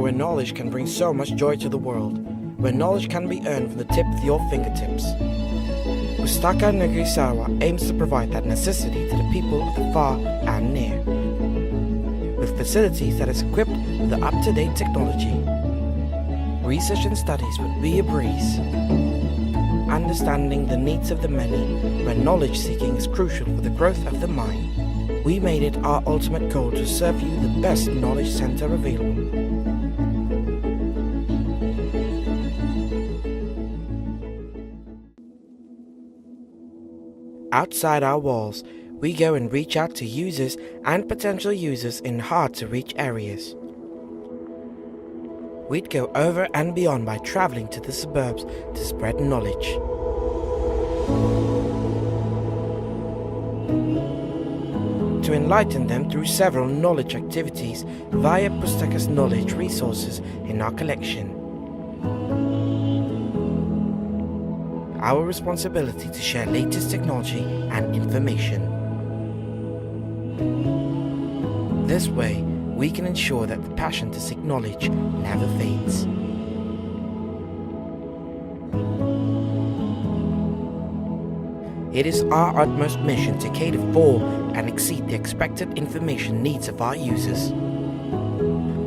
where knowledge can bring so much joy to the world, where knowledge can be earned from the tip of your fingertips. Pustaka Negeri Sarawak aims to provide that necessity to the people of the far and near, with facilities that is equipped with the up-to-date technology. Research and studies would be a breeze. Understanding the needs of the many, where knowledge seeking is crucial for the growth of the mind. We made it our ultimate goal to serve you the best knowledge center available. Outside our walls, we go and reach out to users and potential users in hard-to-reach areas. We'd go over and beyond by traveling to the suburbs to spread knowledge. To enlighten them through several knowledge activities via Pustaka's knowledge resources in our collection. Our responsibility to share latest technology and information. This way, we can ensure that the passion to seek knowledge never fades. It is our utmost mission to cater for and exceed the expected information needs of our users.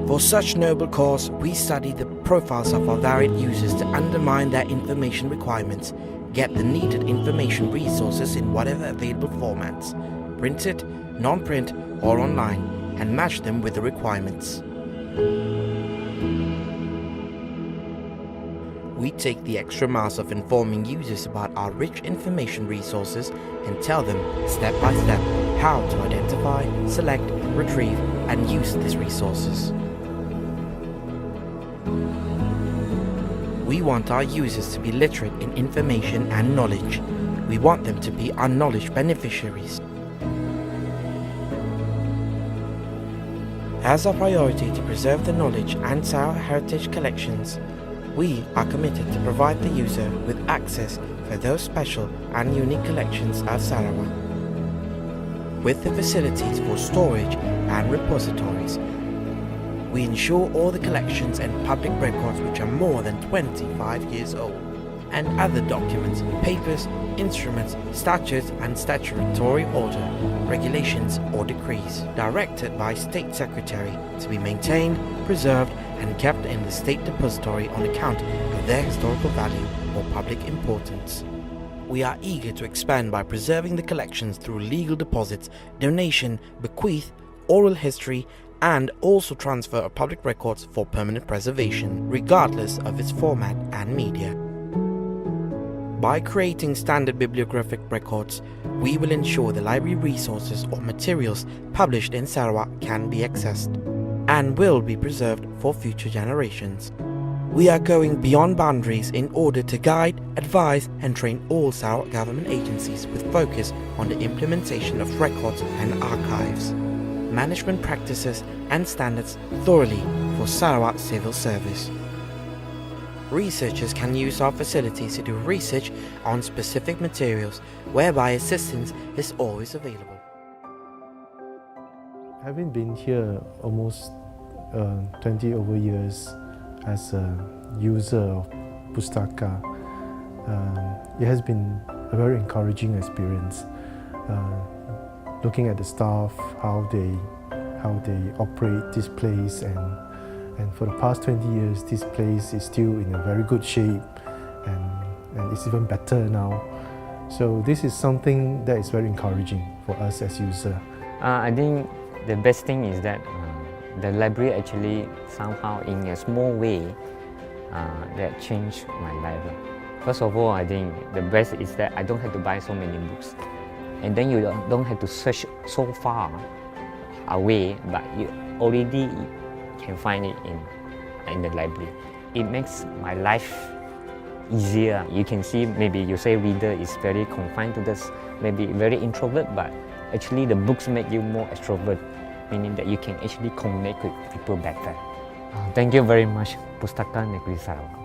For such noble cause, we study the profiles of our varied users to undermine their information requirements, get the needed information resources in whatever available formats, printed, non-print or online, and match them with the requirements. We take the extra miles of informing users about our rich information resources and tell them step by step how to identify, select, retrieve, and use these resources. We want our users to be literate in information and knowledge. We want them to be our knowledge beneficiaries. As our priority to preserve the knowledge and Sarawak heritage collections, we are committed to provide the user with access for those special and unique collections of Sarawak. With the facilities for storage and repositories, we ensure all the collections and public records which are more than 25 years old, and other documents, papers, instruments, statutes and statutory order, regulations or decrees directed by State Secretary to be maintained, preserved and kept in the State Depository on account of their historical value or public importance. We are eager to expand by preserving the collections through legal deposits, donation, bequeath, oral history, and also transfer of public records for permanent preservation, regardless of its format and media. By creating standard bibliographic records, we will ensure the library resources or materials published in Sarawak can be accessed and will be preserved for future generations. We are going beyond boundaries in order to guide, advise and train all Sarawak government agencies with focus on the implementation of records and archives, management practices and standards thoroughly for Sarawak civil service. Researchers can use our facilities to do research on specific materials, whereby assistance is always available. Having been here almost 20 over years as a user of Pustaka, it has been a very encouraging experience. Looking at the staff, how they operate this place, and for the past 20 years, this place is still in a very good shape, and it's even better now. So this is something that is very encouraging for us as users. I think the best thing is that the library actually somehow in a small way that changed my life. First of all, I think the best is that I don't have to buy so many books. And then you don't have to search so far away, but you already can find it in the library. It makes my life easier. You can see, maybe you say reader is very confined to this, maybe very introvert, but actually the books make you more extrovert, meaning that you can actually connect with people better. Thank you very much, Pustaka Negeri Sarawak.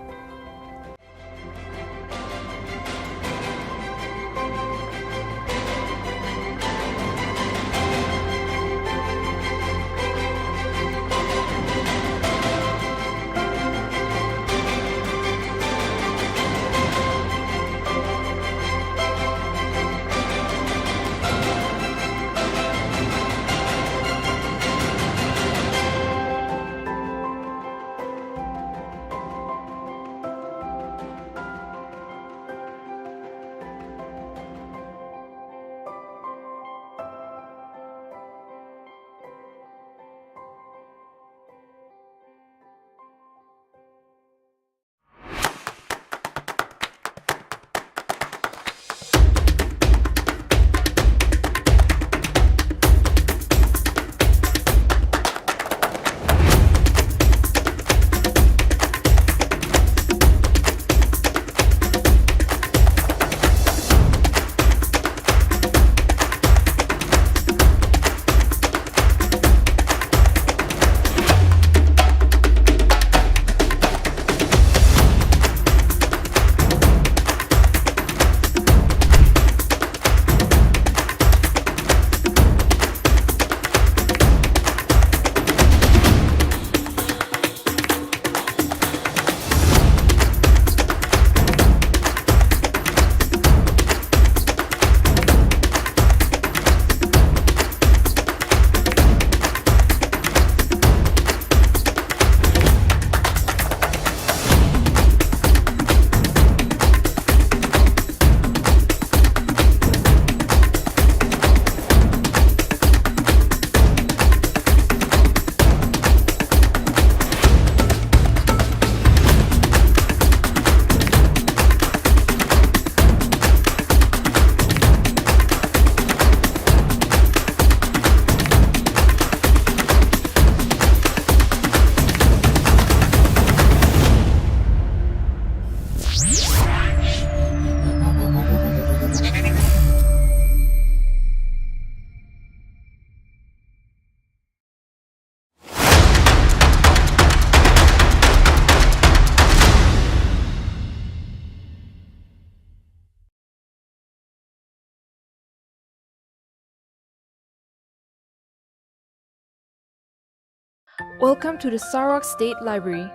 Welcome to the Sarawak State Library,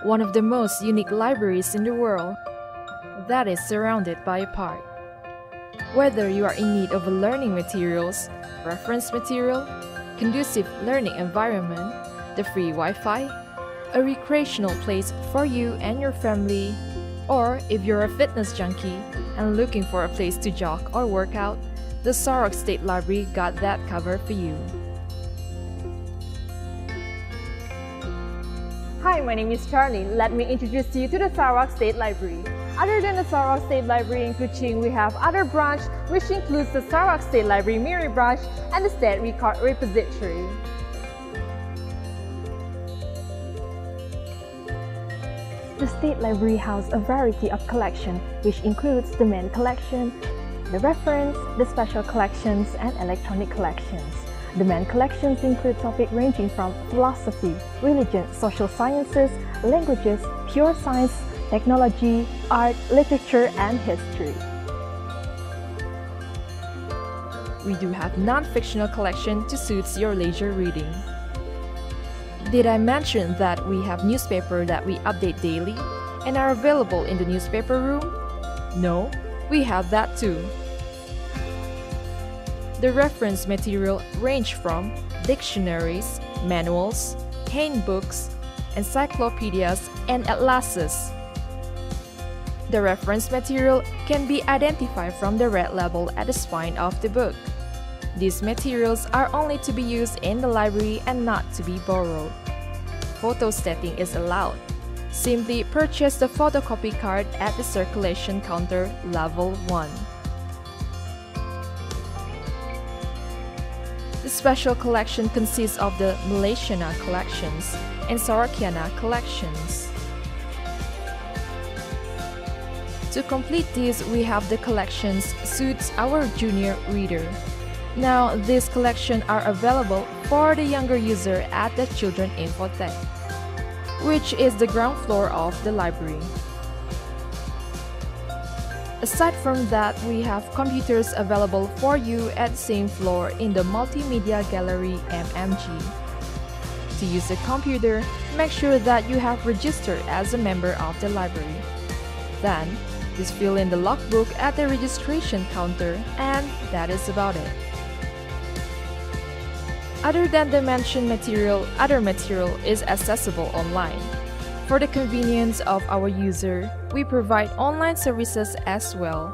one of the most unique libraries in the world that is surrounded by a park. Whether you are in need of learning materials, reference material, conducive learning environment, the free Wi-Fi, a recreational place for you and your family, or if you're a fitness junkie and looking for a place to jog or work out, the Sarawak State Library got that covered for you. Hi, my name is Charlie. Let me introduce you to the Sarawak State Library. Other than the Sarawak State Library in Kuching, we have other branch which includes the Sarawak State Library Miri branch and the State Record Repository. The State Library houses a variety of collections which includes the main collection, the reference, the special collections, and electronic collections. The main collections include topics ranging from philosophy, religion, social sciences, languages, pure science, technology, art, literature, and history. We do have non-fictional collection to suit your leisure reading. Did I mention that we have newspaper that we update daily and are available in the newspaper room? No, we have that too. The reference material range from dictionaries, manuals, handbooks, encyclopedias, and atlases. The reference material can be identified from the red label at the spine of the book. These materials are only to be used in the library and not to be borrowed. Photostating is allowed. Simply purchase the photocopy card at the circulation counter level 1. The special collection consists of the Malaysiana collections and Sarakiana collections. To complete these, we have the collections suits our junior reader. Now, these collections are available for the younger user at the Children Infotech, which is the ground floor of the library. Aside from that, we have computers available for you at the same floor in the Multimedia Gallery MMG. To use a computer, make sure that you have registered as a member of the library. Then, just fill in the logbook at the registration counter, and that is about it. Other than the mentioned material, other material is accessible online. For the convenience of our user, we provide online services as well.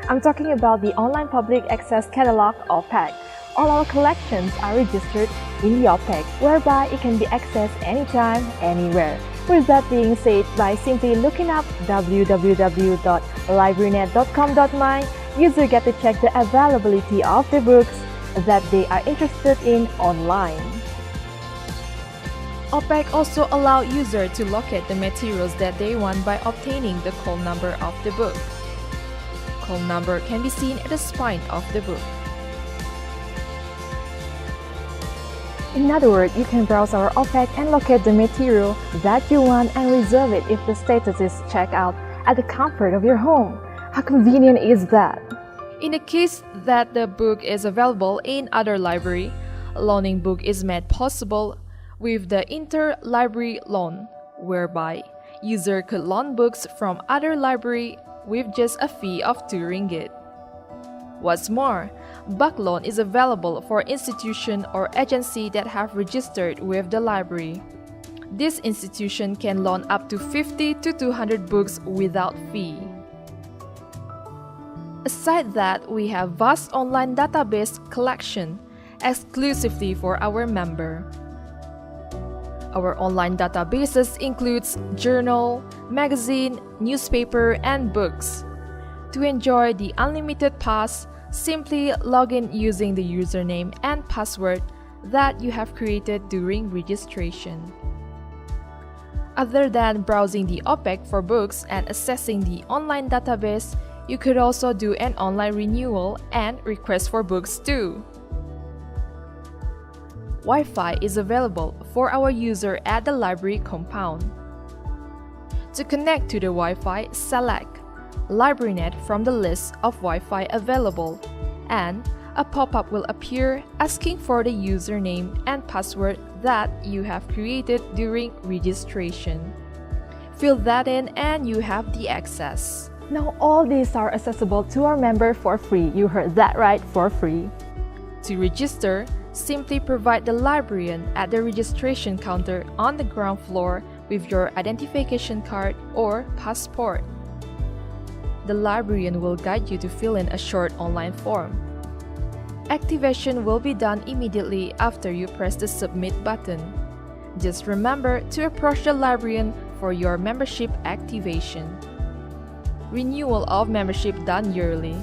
I'm talking about the Online Public Access Catalog (OPAC). All our collections are registered in the OPAC, whereby it can be accessed anytime, anywhere. With that being said, by simply looking up www.librarynet.com.my, user get to check the availability of the books that they are interested in online. OPAC also allow user to locate the materials that they want by obtaining the call number of the book. Call number can be seen at the spine of the book. In other words, you can browse our OPAC and locate the material that you want and reserve it if the status is checked out at the comfort of your home. How convenient is that? In the case that the book is available in other library, loaning book is made possible with the interlibrary loan, whereby user could loan books from other library with just a fee of 2 ringgit. What's more, book loan is available for institution or agency that have registered with the library. This institution can loan up to 50 to 200 books without fee. Aside that, we have vast online database collection exclusively for our member. Our online databases includes journal, magazine, newspaper, and books. To enjoy the unlimited pass, simply log in using the username and password that you have created during registration. Other than browsing the OPAC for books and accessing the online database, you could also do an online renewal and request for books too. Wi-Fi is available for our user at the library compound. To connect to the Wi-Fi, select LibraryNet from the list of Wi-Fi available, and a pop-up will appear asking for the username and password that you have created during registration. Fill that in and you have the access. Now all these are accessible to our member for free. You heard that right, for free. To register, simply provide the librarian at the registration counter on the ground floor with your identification card or passport. The librarian will guide you to fill in a short online form. Activation will be done immediately after you press the submit button. Just remember to approach the librarian for your membership activation. Renewal of membership done yearly.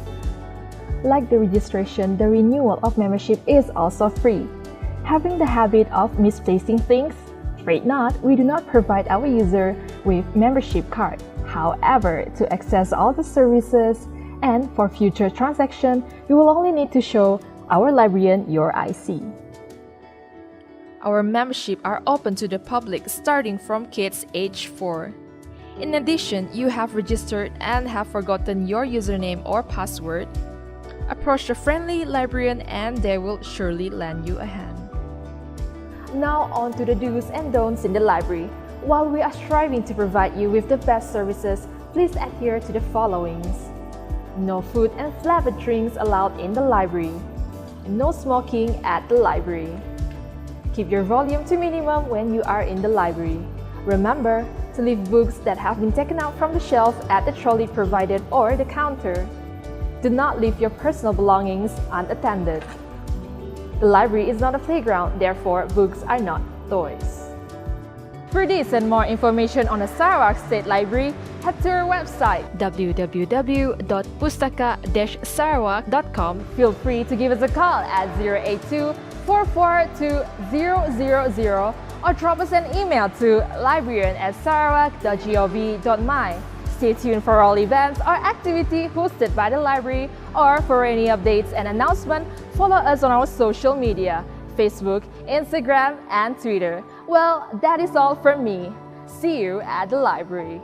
Like the registration, the renewal of membership is also free. Having the habit of misplacing things? Afraid not, we do not provide our user with membership card. However, to access all the services and for future transaction, you will only need to show our librarian your IC. Our membership are open to the public starting from kids age 4. In addition, you have registered and have forgotten your username or password. Approach a friendly librarian and they will surely lend you a hand. Now on to the do's and don'ts in the library. While we are striving to provide you with the best services, please adhere to the followings. No food and flavored drinks allowed in the library. No smoking at the library. Keep your volume to minimum when you are in the library. Remember to leave books that have been taken out from the shelf at the trolley provided or the counter. Do not leave your personal belongings unattended. The library is not a playground, therefore books are not toys. For this and more information on the Sarawak State Library, head to our website www.pustaka-sarawak.com. Feel free to give us a call at 082-442-000 or drop us an email to librarian@sarawak.gov.my. Stay tuned for all events or activity hosted by the library, or for any updates and announcement, follow us on our social media, Facebook, Instagram, and Twitter. Well, that is all from me. See you at the library.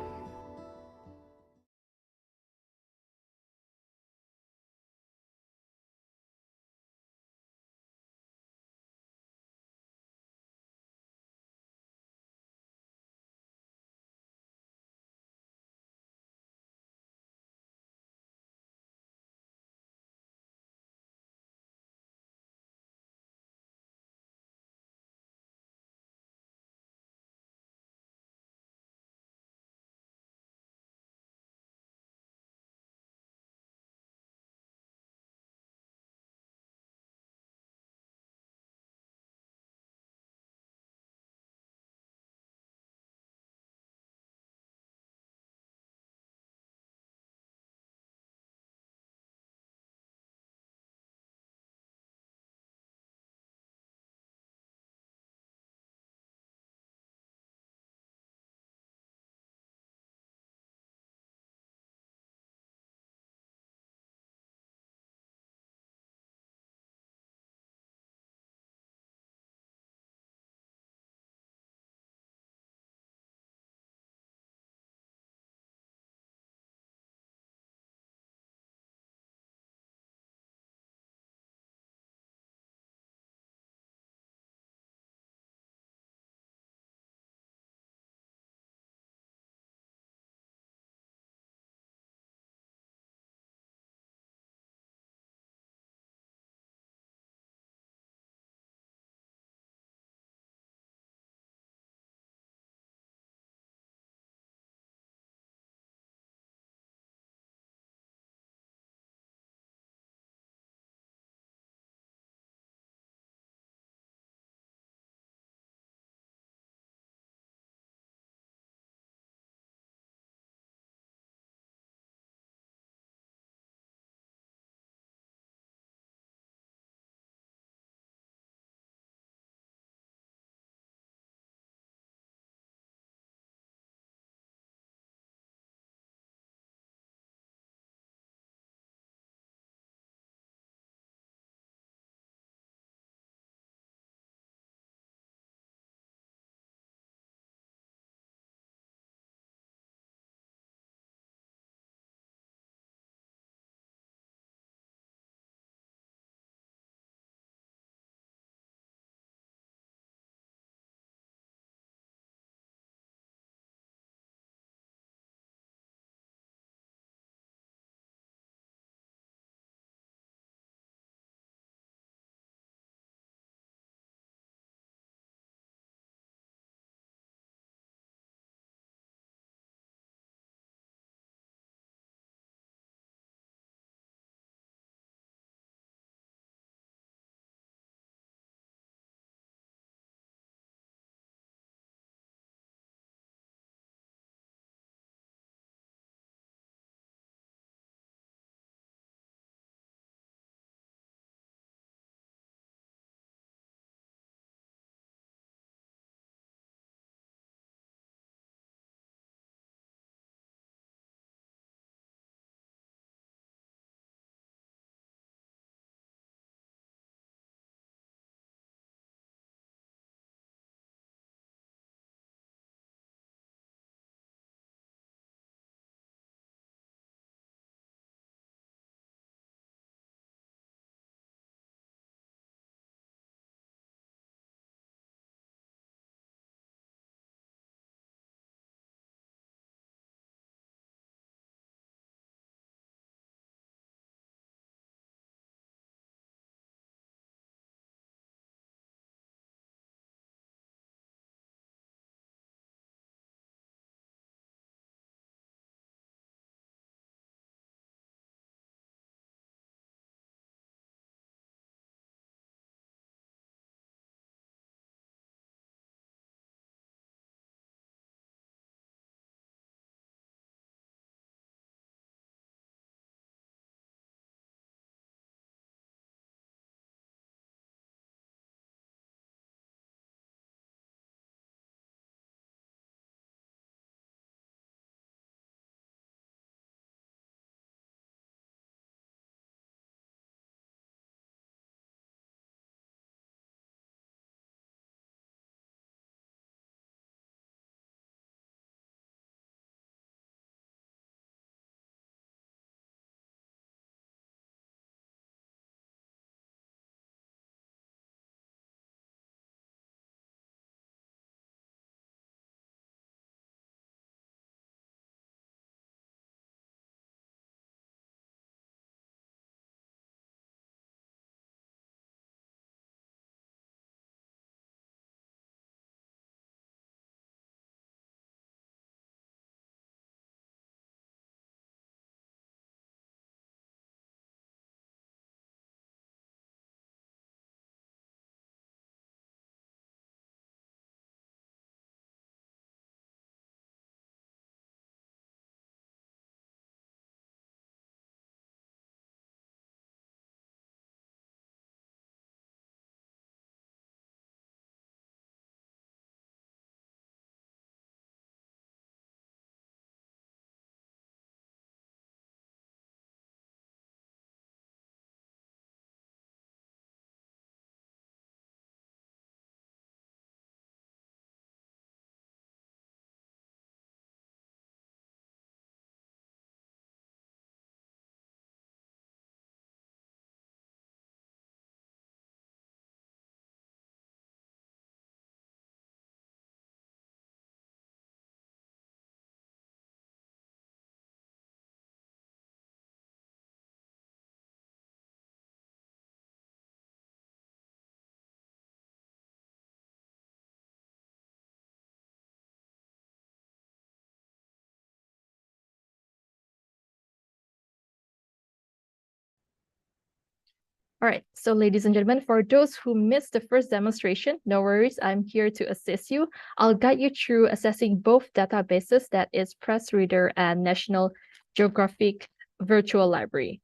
All right, so ladies and gentlemen, for those who missed the first demonstration, no worries, I'm here to assist you. I'll guide you through assessing both databases, that is PressReader and National Geographic Virtual Library.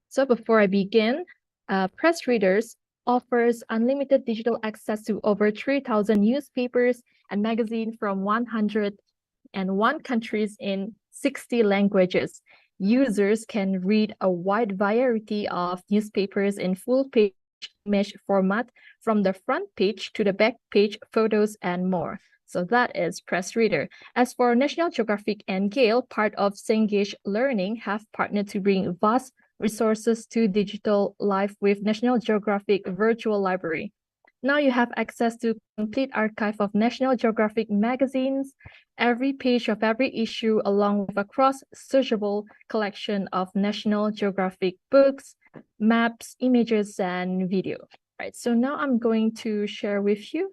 So before I begin, PressReaders offers unlimited digital access to over 3,000 newspapers and magazines from 101 countries in 60 languages. Users can read a wide variety of newspapers in full-page image format from the front page to the back page, photos, and more. So that is PressReader. As for National Geographic and Gale, part of Cengage Learning, have partnered to bring vast resources to digital life with National Geographic Virtual Library. Now you have access to complete archive of National Geographic magazines, every page of every issue, along with a cross-searchable collection of National Geographic books, maps, images, and video. Right, so now I'm going to share with you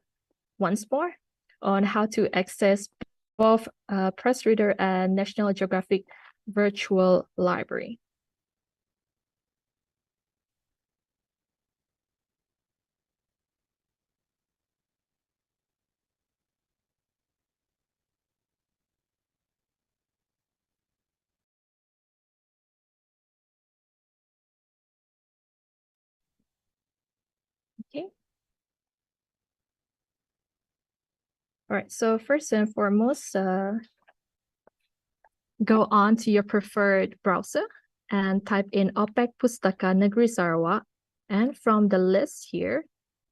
once more on how to access both PressReader and National Geographic Virtual Library. Okay. All right, so first and foremost, go on to your preferred browser and type in OPEC Pustaka Negeri Sarawak. And from the list here,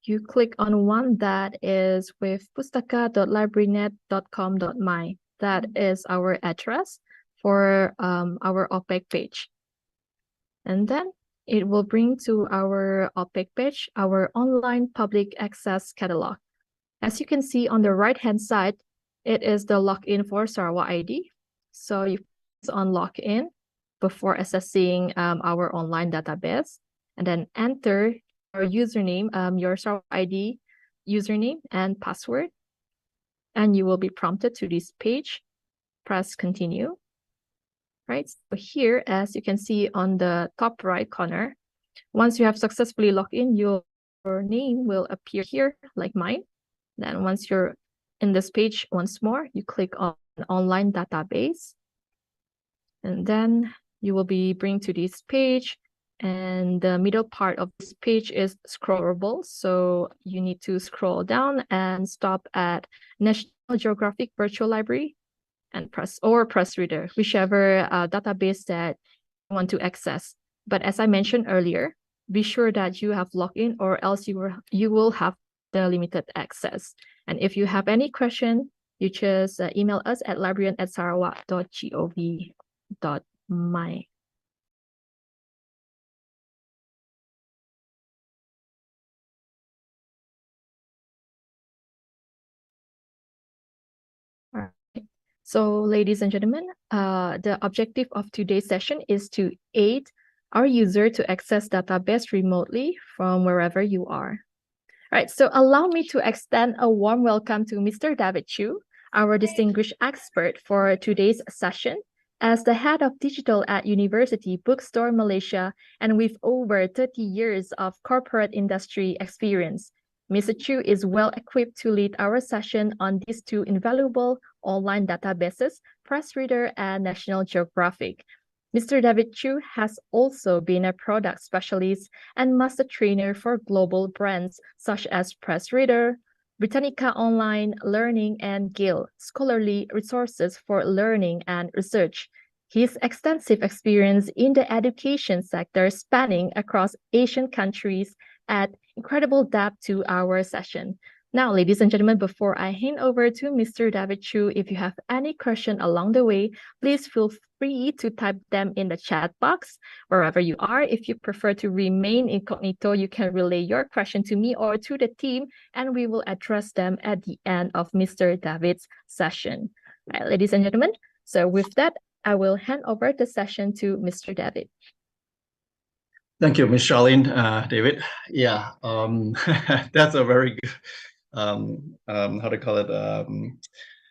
you click on one that is with pustaka.librarynet.com.my. That is our address for our OPEC page. And then it will bring to our OPEC page, our online public access catalog. As you can see on the right-hand side, it is the login for Sarawak ID. So you press on login before accessing our online database, and then enter your username, your Sarawak ID username and password. And you will be prompted to this page. Press continue. Right, so here, as you can see on the top right corner, once you have successfully logged in, your name will appear here, like mine. Then once you're in this page once more, you click on online database. And then you will be bring to this page. And the middle part of this page is scrollable. So you need to scroll down and stop at National Geographic Virtual Library and PressReader, whichever database that you want to access. But as I mentioned earlier, be sure that you have logged in, or else you will have the limited access. And if you have any question, you just email us at librarian@sarawak.gov.my. So, ladies and gentlemen, the objective of today's session is to aid our user to access database remotely from wherever you are. All right, so allow me to extend a warm welcome to Mr. David Chu, our distinguished expert for today's session. As the head of digital at University Bookstore Malaysia, and with over 30 years of corporate industry experience, Mr. Chu is well equipped to lead our session on these two invaluable online databases, PressReader and National Geographic. Mr. David Chu has also been a product specialist and master trainer for global brands such as PressReader, Britannica Online Learning, and Gale Scholarly Resources for Learning and Research. His extensive experience in the education sector spanning across Asian countries add incredible depth to our session. Now, ladies and gentlemen, before I hand over to Mr. David Chu, if you have any question along the way, please feel free to type them in the chat box wherever you are. If you prefer to remain incognito, you can relay your question to me or to the team, and we will address them at the end of Mr. David's session. All right, ladies and gentlemen, so with that, I will hand over the session to Mr. David. Thank you, Ms. Charlene, David. Yeah, that's a very good, how to call it,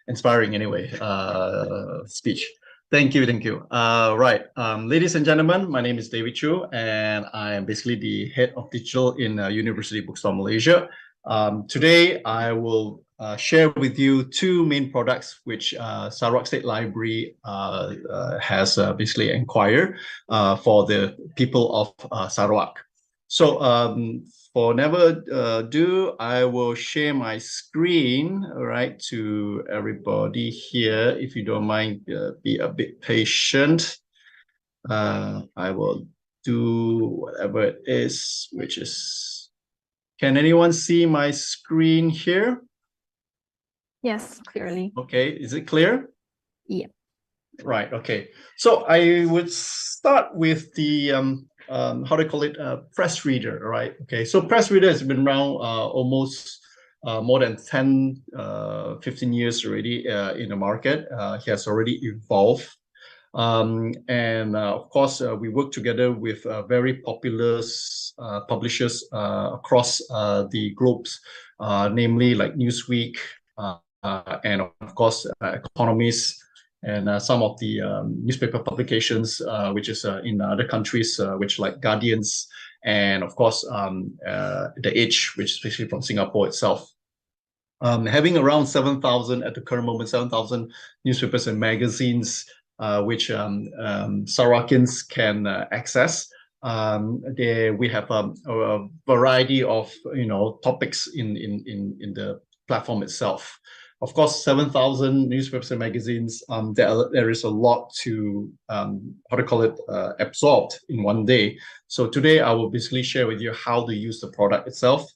inspiring anyway, speech. Thank you, thank you. Right, ladies and gentlemen, my name is David Chu, and I am basically the head of digital in University Bookstore Malaysia. Today, I will share with you two main products which Sarawak State Library has basically acquired for the people of Sarawak. So for never ado, I will share my screen, all right, to everybody here. If you don't mind, be a bit patient. I will do whatever it is, which is, can anyone see my screen here? Yes, clearly. Okay, is it clear? Yeah. Right, okay. So I would start with the, how do you call it, press reader, right? Okay, so press reader has been around almost more than 10, 15 years already in the market. It has already evolved. And of course, we work together with very popular publishers across the globes, namely like Newsweek, and of course, Economist, and some of the newspaper publications, which is in other countries, which like Guardians, and of course, The Age, which is especially from Singapore itself. Having around 7,000 at the current moment, 7,000 newspapers and magazines, which Sarawakians can access. We have a variety of topics in the platform itself. Of course, 7,000 newspapers and magazines, there is a lot to, how to call it, absorbed in one day. So today I will basically share with you how to use the product itself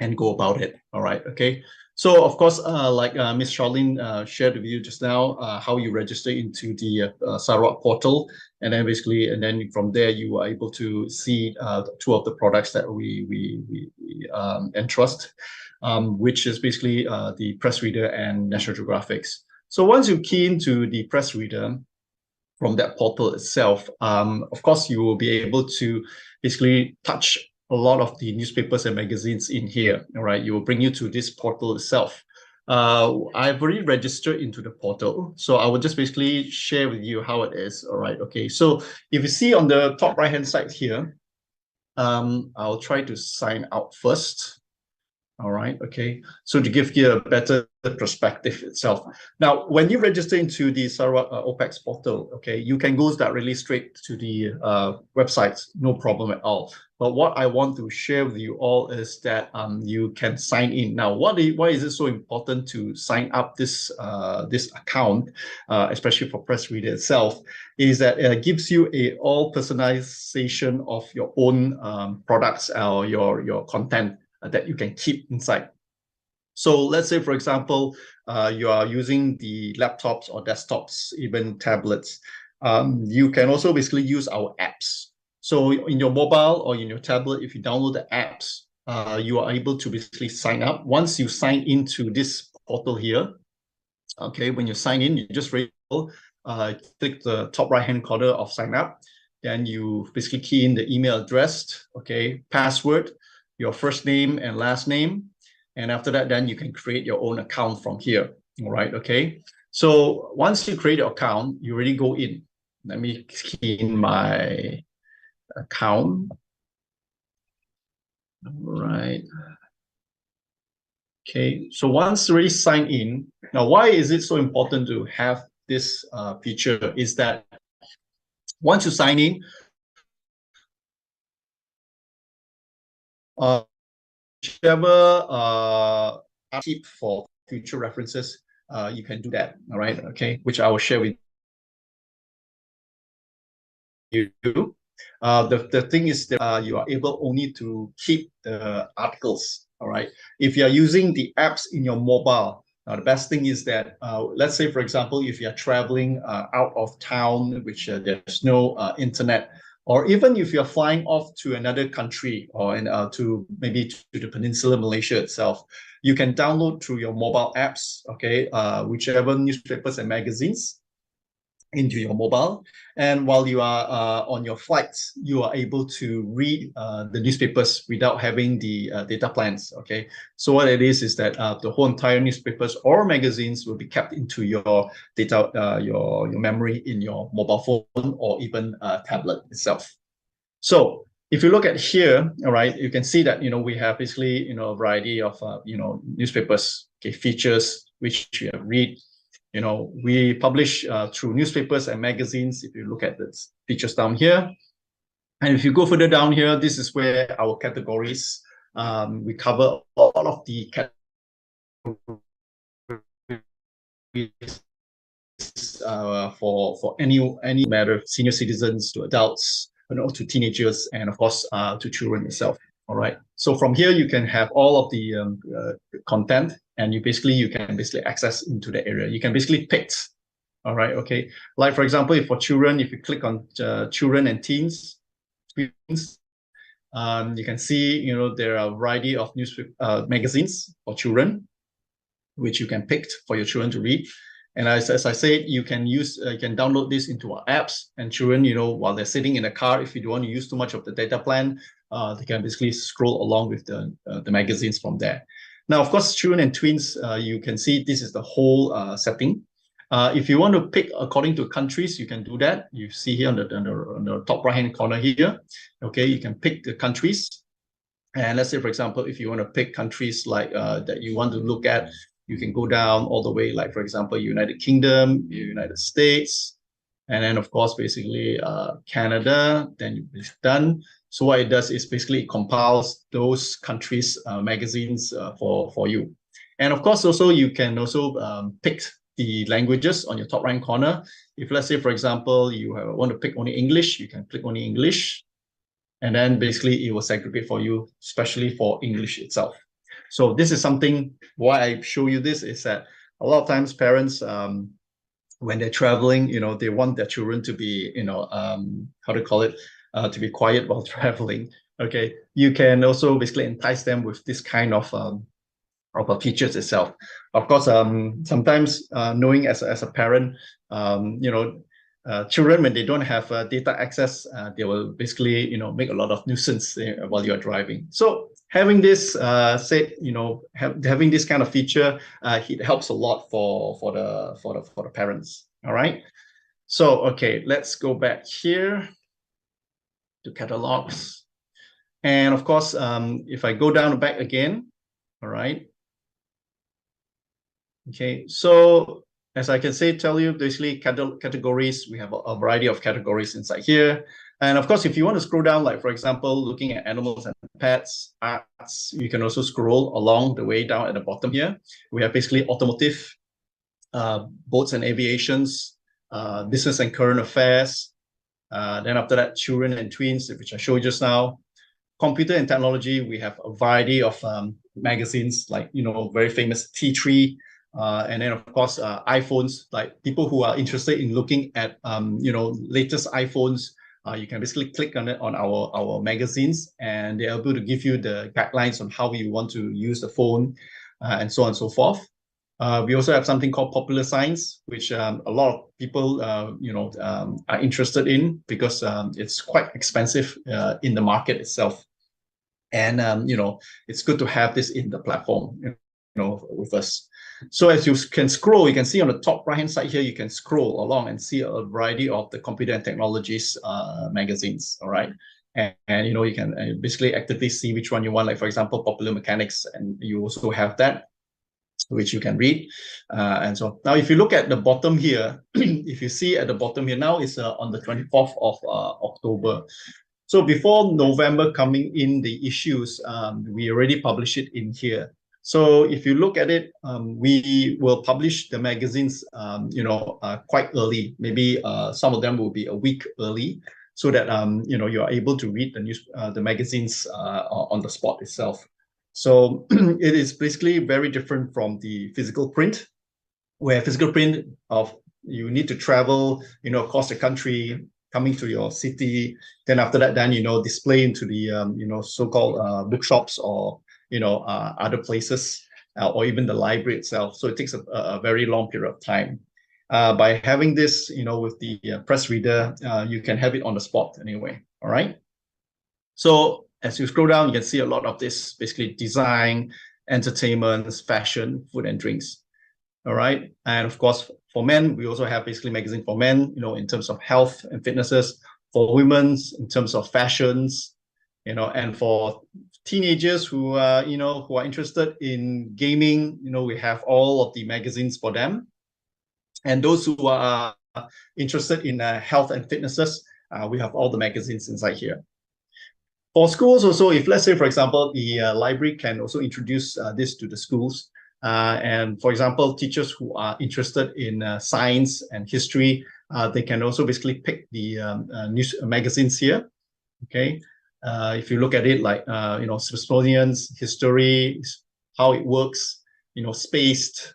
and go about it. All right, okay. So of course, like Ms. Charlene shared with you just now, how you register into the Sarawak portal, and then basically, and then from there you are able to see two of the products that we entrust, which is basically the press reader and National Geographics. So once you key into the press reader from that portal itself, of course, you will be able to basically touch a lot of the newspapers and magazines in here. All right, you will bring you to this portal itself. I've already registered into the portal, so I will just basically share with you how it is. All right, okay. So if you see on the top right hand side here, I'll try to sign out first. All right, okay. So to give you a better perspective itself. Now, when you register into the Sarawak OPEX portal, okay, you can go directly straight to the website, no problem at all. But what I want to share with you all is that you can sign in. Now, why is it so important to sign up this account, especially for press reader itself, is that it gives you all personalization of your own products or your content that you can keep inside. So let's say, for example, you are using the laptops or desktops, even tablets. You can also basically use our apps. So in your mobile or in your tablet, if you download the apps, you are able to basically sign up. Once you sign into this portal here, okay, when you sign in, you just click the top right-hand corner of sign up. Then you basically key in the email address, okay, password, your first name and last name. And after that, then you can create your own account from here. All right, okay. So once you create your account, you already go in. Let me key in my account. All right. Okay, so once already signed in, now why is it so important to have this feature is that once you sign in, whichever tip for future references, you can do that. All right, okay, which I will share with you. The thing is that you are able only to keep the articles. All right, if you are using the apps in your mobile, now the best thing is that let's say, for example, if you are traveling out of town, which there's no internet, or even if you're flying off to another country or to maybe to the Peninsula Malaysia itself, you can download through your mobile apps, okay, whichever newspapers and magazines. into your mobile, and while you are on your flights, you are able to read the newspapers without having the data plans. Okay, so what it is that the whole entire newspapers or magazines will be kept into your data, your memory in your mobile phone or even tablet itself. So if you look at here, all right, you can see that we have basically a variety of newspapers, okay, features which you read. We publish through newspapers and magazines. If you look at the features down here, and if you go further down here, this is where our categories, we cover all of the categories for any matter, senior citizens to adults, to teenagers, and of course to children itself. All right. So from here you can have all of the content, and you can access into the area. You can basically pick. All right. Okay. Like for example, if for children, if you click on children and teens, you can see there are a variety of magazines for children, which you can pick for your children to read. And as I said, you can download this into our apps, and children, while they're sitting in a car, if you don't want to use too much of the data plan, they can basically scroll along with the magazines from there. Now, of course, children and tweens, you can see this is the whole setting. If you want to pick according to countries, you can do that. You see here on the top right-hand corner here, okay, you can pick the countries. And let's say, for example, if you want to pick countries like that you want to look at, you can go down all the way, like, for example, United Kingdom, United States, and then, of course, basically Canada, then you're done. So what it does is basically it compiles those countries' magazines for you. And of course, also, you can also pick the languages on your top right corner. If, let's say, for example, you want to pick only English, you can click only English. And then basically it will segregate for you, especially for English itself. So this is something, why I show you this is that a lot of times parents, when they're traveling, they want their children to be, how to call it, to be quiet while traveling. Okay, you can also basically entice them with this kind of features itself. Of course, sometimes knowing as a parent, children, when they don't have data access, they will basically, make a lot of nuisance while you're driving. So having this having this kind of feature, it helps a lot for the parents. All right. So okay, let's go back here to catalogs, and of course, if I go down back again, all right. Okay, so as I can tell you, basically categories, we have a variety of categories inside here. And of course, if you want to scroll down, like for example, looking at animals and pets, arts, you can also scroll along the way down at the bottom here. We have basically automotive, boats and aviations, business and current affairs. Then after that, children and tweens, which I showed just now. Computer and technology, we have a variety of magazines, like, very famous T3, and then of course iPhones. Like people who are interested in looking at latest iPhones, you can basically click on it on our magazines, and they're able to give you the guidelines on how you want to use the phone, and so on and so forth. We also have something called popular science, which a lot of people are interested in, because it's quite expensive in the market itself. And it's good to have this in the platform, with us. So as you can scroll, you can see on the top right hand side here, you can scroll along and see a variety of the computer and technologies magazines. All right. And you can basically actively see which one you want, like for example, popular mechanics, and you also have that, which you can read. And so now if you look at the bottom here, if you see at the bottom here, now it's on the 24th of October. So before November coming in, the issues, we already publish it in here. So if you look at it, we will publish the magazines, quite early. Maybe some of them will be a week early, so that you are able to read the magazines on the spot itself. So it is basically very different from the physical print, where physical print you need to travel, across the country, coming to your city. Then after that, display into the so-called bookshops, or other places, or even the library itself. So it takes a very long period of time. by having this, with the press reader, you can have it on the spot anyway. All right. So as you scroll down, you can see a lot of this, basically design, entertainment, fashion, food and drinks. All right. And of course, for men, we also have basically magazine for men, in terms of health and fitnesses, for women's in terms of fashions, and for teenagers who are interested in gaming, we have all of the magazines for them. And those who are interested in health and fitnesses, we have all the magazines inside here. For schools also, if let's say, for example, the library can also introduce this to the schools. And for example, teachers who are interested in science and history, they can also basically pick the news magazines here. Okay. If you look at it like, Smithsonian's history, how it works, spaced,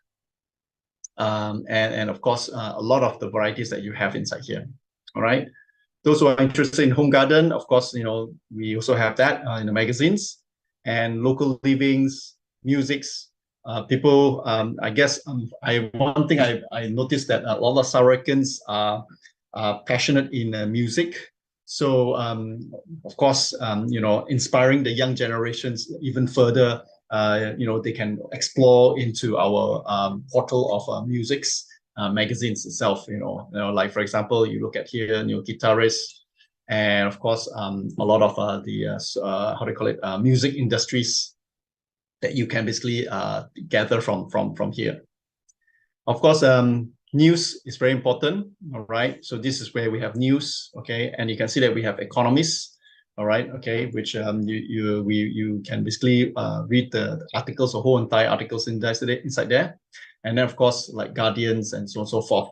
and of course, a lot of the varieties that you have inside here. All right. Those who are interested in home garden, of course, we also have that in the magazines, and local livings, musics. People, I guess, one thing I noticed that a lot of Sarawakans are passionate in music. So, of course, inspiring the young generations even further, they can explore into our portal of musics. Magazines itself, like for example, you look at here, guitarists, and of course, a lot of the music industries that you can basically gather from here. Of course, news is very important. All right, so this is where we have news. Okay, and you can see that we have economists. All right, okay, which you can basically read the articles, the whole entire articles inside there. And then, of course, like Guardians and so on and so forth.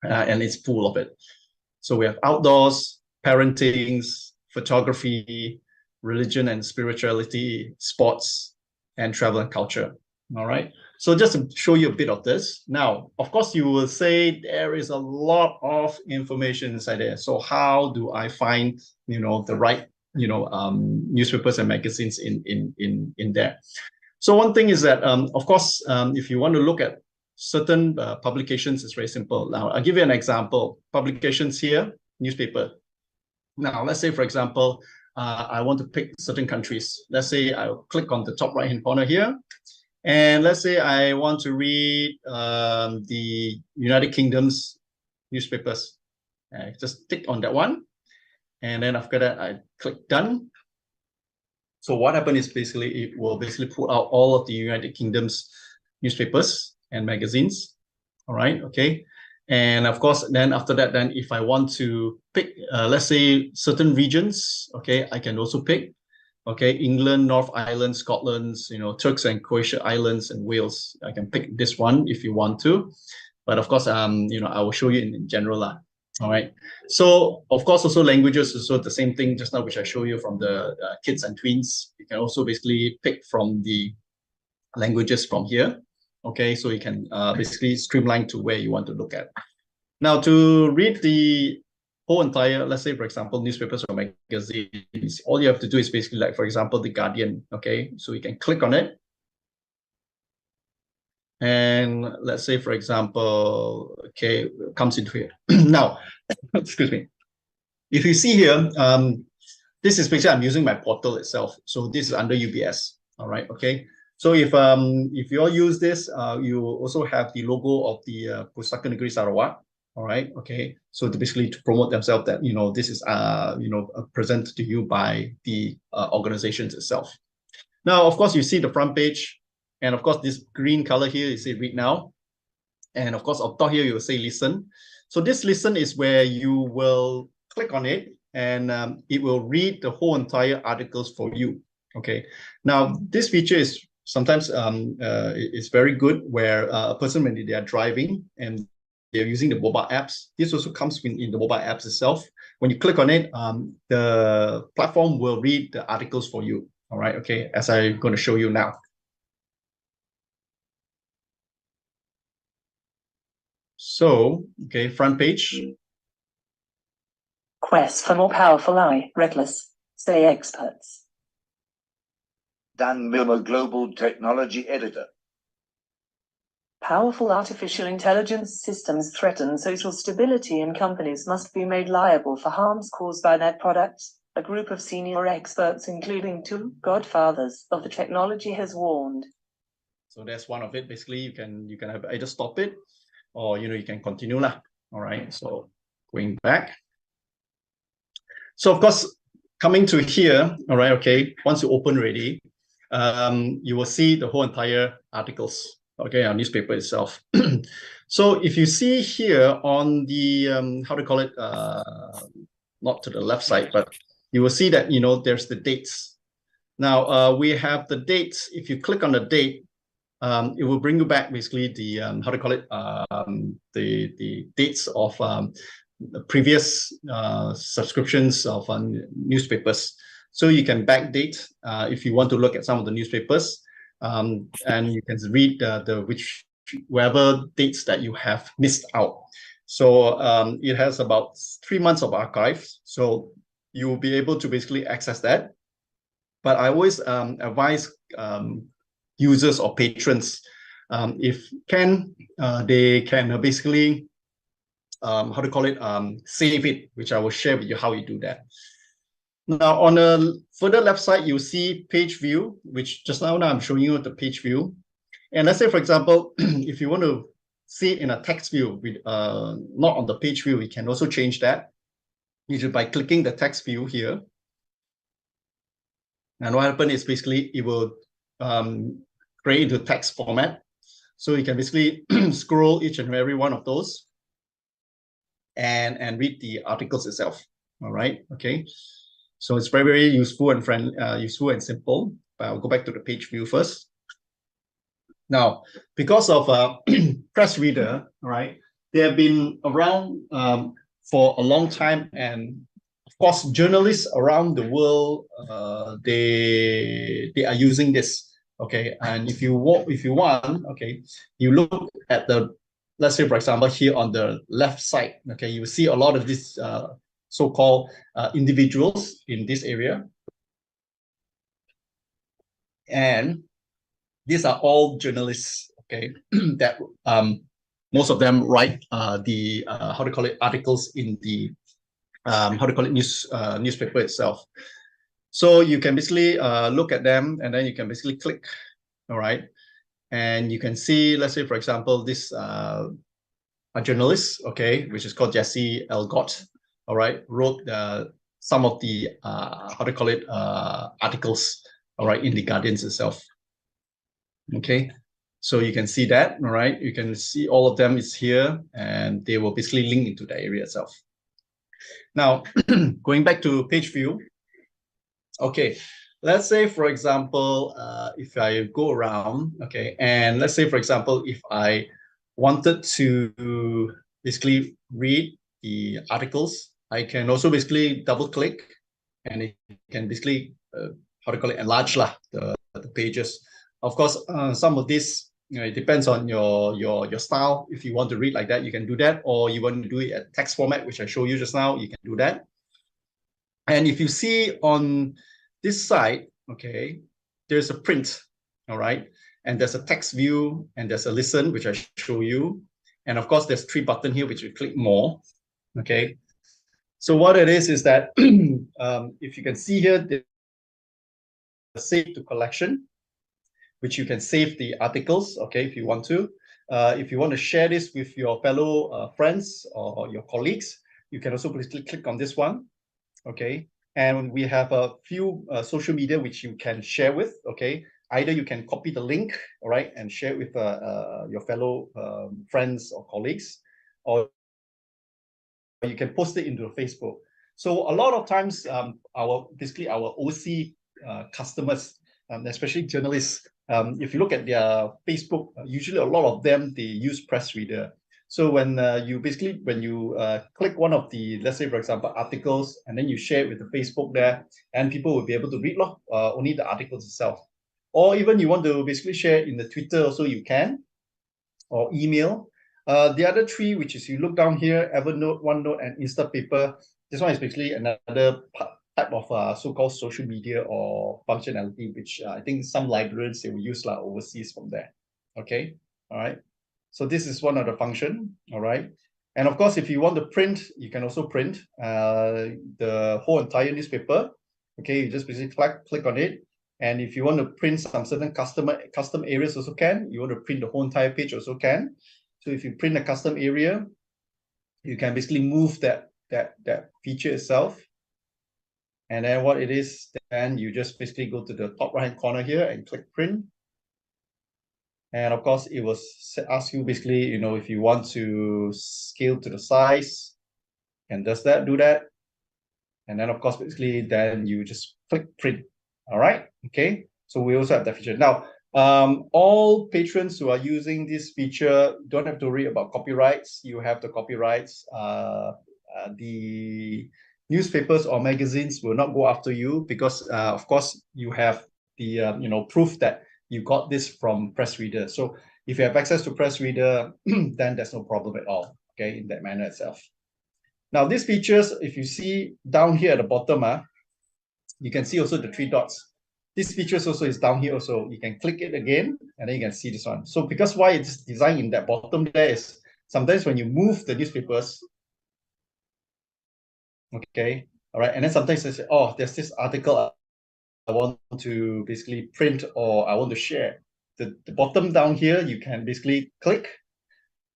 And it's full of it. So we have outdoors, parenting, photography, religion and spirituality, sports, and travel and culture. All right. So just to show you a bit of this. Now, of course, you will say there is a lot of information inside there. So how do I find, the right, newspapers and magazines in there? So one thing is that, of course, if you want to look at certain publications, it's very simple. Now, I'll give you an example. Publications here, newspaper. Now, let's say, for example, I want to pick certain countries. Let's say I'll click on the top right-hand corner here. And let's say I want to read the United Kingdom's newspapers. Just tick on that one. And then after that, I click done. So what happened is basically it will basically pull out all of the United Kingdom's newspapers and magazines. All right, okay. And of course, then after that, then if I want to pick, let's say certain regions, okay, I can also pick, okay, England, North Ireland, Scotland, Turks and Croatia Islands and Wales. I can pick this one if you want to, but of course, I will show you in general. All right. So of course, also languages, also the same thing just now, which I show you from the kids and tweens. You can also basically pick from the languages from here. Okay, so you can basically streamline to where you want to look at. Now, to read the whole entire, let's say, for example, newspapers or magazines, all you have to do is basically like, for example, The Guardian. Okay, so you can click on it. And let's say, for example, okay, comes into here. Now, excuse me. If you see here, this is basically I'm using my portal itself. So this is under UBS. All right, okay. So if you all use this, you also have the logo of the Pustaka Negeri Sarawak. All right, okay. So basically to promote themselves that this is presented to you by the organizations itself. Now, of course, you see the front page. And of course, this green color here, you say read now. And of course, up top here, you will say listen. So this listen is where you will click on it and it will read the whole entire articles for you. Okay. Now, this feature is sometimes is very good where a person, when they are driving and they're using the mobile apps, this also comes in the mobile apps itself. When you click on it, the platform will read the articles for you. All right. Okay. As I'm going to show you now. So, okay, front page. Quest for more powerful eye, reckless, stay experts. Dan Milner, Global Technology Editor. Powerful artificial intelligence systems threaten social stability and companies must be made liable for harms caused by their products. A group of senior experts, including two godfathers of the technology, has warned. So that's one of it. Basically, you can have either stop it or you can continue lah. All right. So going back. So of course, coming to here, all right, okay, once you open already, you will see the whole entire articles, okay, our newspaper itself. So if you see here on the, how to call it, not to the left side, but you will see that, there's the dates. Now, we have the dates. If you click on the date, it will bring you back basically the, how to call it, the dates of the previous subscriptions of newspapers. So you can backdate if you want to look at some of the newspapers, and you can read wherever dates that you have missed out. So it has about 3 months of archives. So you will be able to basically access that. But I always advise users or patrons, if they can basically, how to call it, save it, which I will share with you how you do that. Now, on the further left side, you see page view, which just now I'm showing you the page view. And let's say, for example, if you want to see it in a text view, with not on the page view, we can also change that, usually by clicking the text view here. And what happens is basically it will create into text format. So you can basically scroll each and every one of those and read the articles itself. All right, okay. So it's very, very useful and useful and simple. But I'll go back to the page view first. Now, because of Press Reader, all right, they have been around for a long time, and of course, journalists around the world they are using this. Okay, and if you want, okay, you look at the, let's say, for example, here on the left side, okay, you will see a lot of these so-called individuals in this area. And these are all journalists, okay, that most of them write the, how to call it, articles in the, how to call it, newspaper itself. So you can basically look at them, and then you can basically click, all right? And you can see, let's say, for example, this a journalist, okay, which is called Jesse Elgott, all right, wrote some of the, how to call it, articles, all right, in the Guardians itself. Okay, so you can see that, all right? You can see all of them is here, and they will basically link into the area itself. Now, going back to page view, okay, let's say, for example, if I go around, okay, and let's say, for example, if I wanted to basically read the articles, I can also basically double click, and it can basically, how to call it, enlarge the pages. Of course, some of this, it depends on your style. If you want to read like that, you can do that, or you want to do it at text format, which I showed you just now, you can do that. And if you see on this side, okay, there's a print, all right, and there's a text view, and there's a listen, which I show you, and of course there's 3 buttons here, which you click more, okay. So what it is that if you can see here, the save to collection, which you can save the articles, okay, if you want to. If you want to share this with your fellow friends or your colleagues, you can also basically click on this one, okay. And we have a few social media which you can share with, okay. Either you can copy the link, all right, and share it with your fellow friends or colleagues, or you can post it into Facebook. So a lot of times, our OC customers, especially journalists, if you look at their Facebook, usually a lot of them, they use Press Reader. So when you click one of the, let's say, for example, articles, and then you share it with the Facebook there, and people will be able to read only the articles itself. Or even you want to basically share in the Twitter also, you can, or email. The other 3, which is you look down here, Evernote, OneNote, and Instapaper. This one is basically another type of so-called social media or functionality, which I think some librarians, they will use overseas from there. Okay, all right. So this is one of the function, all right? And of course, if you want to print, you can also print the whole entire newspaper. Okay, you just basically click on it. And if you want to print some certain custom areas also can. You want to print the whole entire page also can. So if you print a custom area, you can basically move that feature itself. And then what it is, then you just basically go to the top right-hand corner here and click print. And of course, it will ask you basically, you know, if you want to scale to the size, and do that. And then of course, basically, then you just click print. All right. Okay. So we also have that feature. Now, all patrons who are using this feature don't have to worry about copyrights. You have the copyrights. The newspapers or magazines will not go after you because, of course, you have the proof that you got this from Press Reader. So if you have access to Press Reader, then there's no problem at all. Okay, in that manner itself. Now, these features, if you see down here at the bottom, you can see also the 3 dots. This features also is down here also. You can click it again, and then you can see this one. So because why it's designed in that bottom there is sometimes when you move the newspapers, okay, all right, and then sometimes they say, oh, there's this article I want to basically print or I want to share. The bottom down here, you can basically click,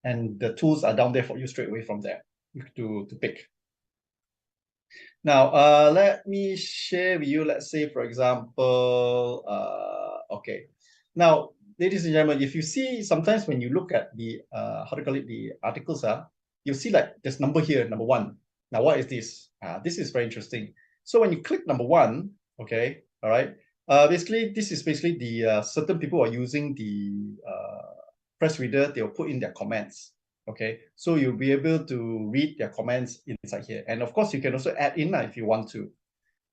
and the tools are down there for you straight away from there to pick. Now, let me share with you, let's say, for example, okay. Now, ladies and gentlemen, if you see, sometimes when you look at the, the articles, you'll see like there's number here, number 1. Now, what is this? This is very interesting. So when you click number 1, okay, all right, basically, this is basically the certain people are using the Press Reader, they'll put in their comments. Okay, so you'll be able to read their comments inside here. And of course, you can also add in if you want to.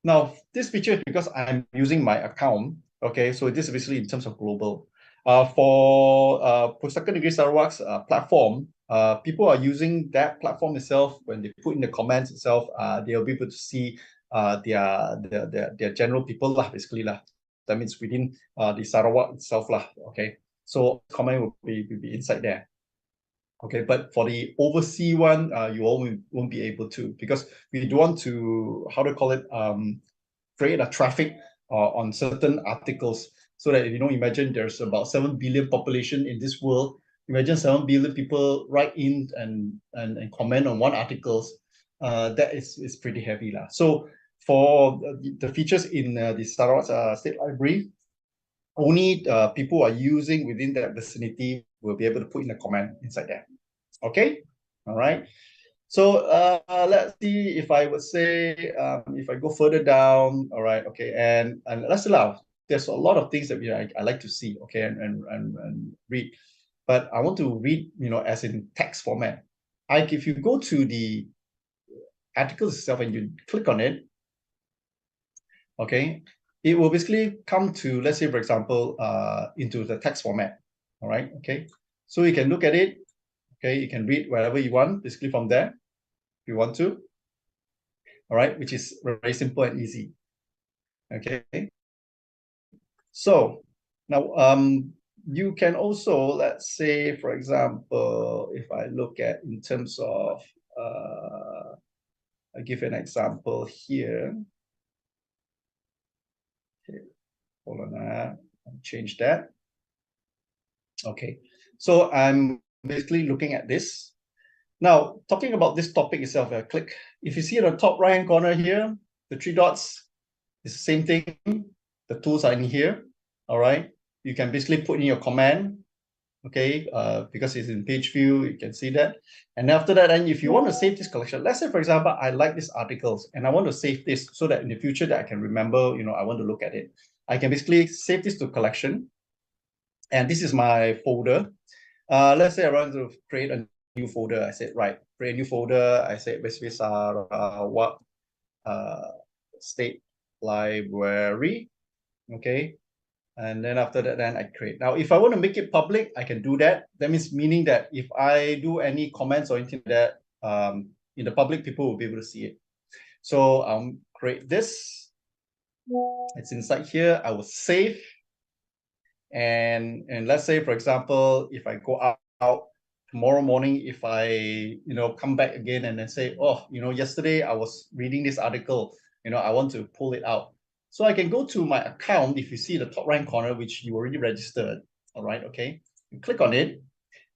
Now, this feature is because I'm using my account. Okay, so this is basically in terms of global. For Pustaka Negeri Sarawak's platform, people are using that platform itself. When they put in the comments itself, they'll be able to see their general people lah, basically lah. That means within the Sarawak itself lah. Okay, so comment will be inside there. Okay, but for the overseas one, you won't be able to, because we don't want to, create a traffic on certain articles, so that, you know, imagine there's about 7 billion population in this world. Imagine 7 billion people write in and comment on one articles. That is pretty heavy lah. So for the features in the Sarawak State Library, only people who are using within that vicinity will be able to put in a comment inside there. Okay, all right. So let's see if I would say, if I go further down, all right, okay, and let's allow. There's a lot of things that I like to see, okay, and read, but I want to read, you know, as in text format. If you go to the article itself and you click on it, okay, it will basically come to, let's say, for example, into the text format. All right, okay. So you can look at it. Okay, you can read wherever you want, basically from there, if you want to. All right, which is very simple and easy. Okay. So now you can also, let's say, for example, if I look at in terms of, I'll give you an example here. Okay, hold on, I'll change that. Okay, so I'm basically looking at this. Now, talking about this topic itself, I click. If you see at the top right-hand corner here, the 3 dots, it's the same thing. The tools are in here. All right. You can basically put in your command. Okay, because it's in page view, you can see that. And after that, and if you want to save this collection, let's say, for example, I like these articles and I want to save this so that in the future that I can remember, you know, I want to look at it. I can basically save this to collection. And this is my folder. Let's say I want to create a new folder. I said, right, create a new folder. I said, basically, Sarawak State Library. Okay. And then after that, then I create. Now, if I want to make it public, I can do that. That means meaning that if I do any comments or anything like that, in the public, people will be able to see it. So create this. It's inside here. I will save. And let's say, for example, if I go out, tomorrow morning, if I, come back again and then say, oh, yesterday I was reading this article, I want to pull it out. So I can go to my account. If you see the top right corner, which you already registered, all right, okay, you click on it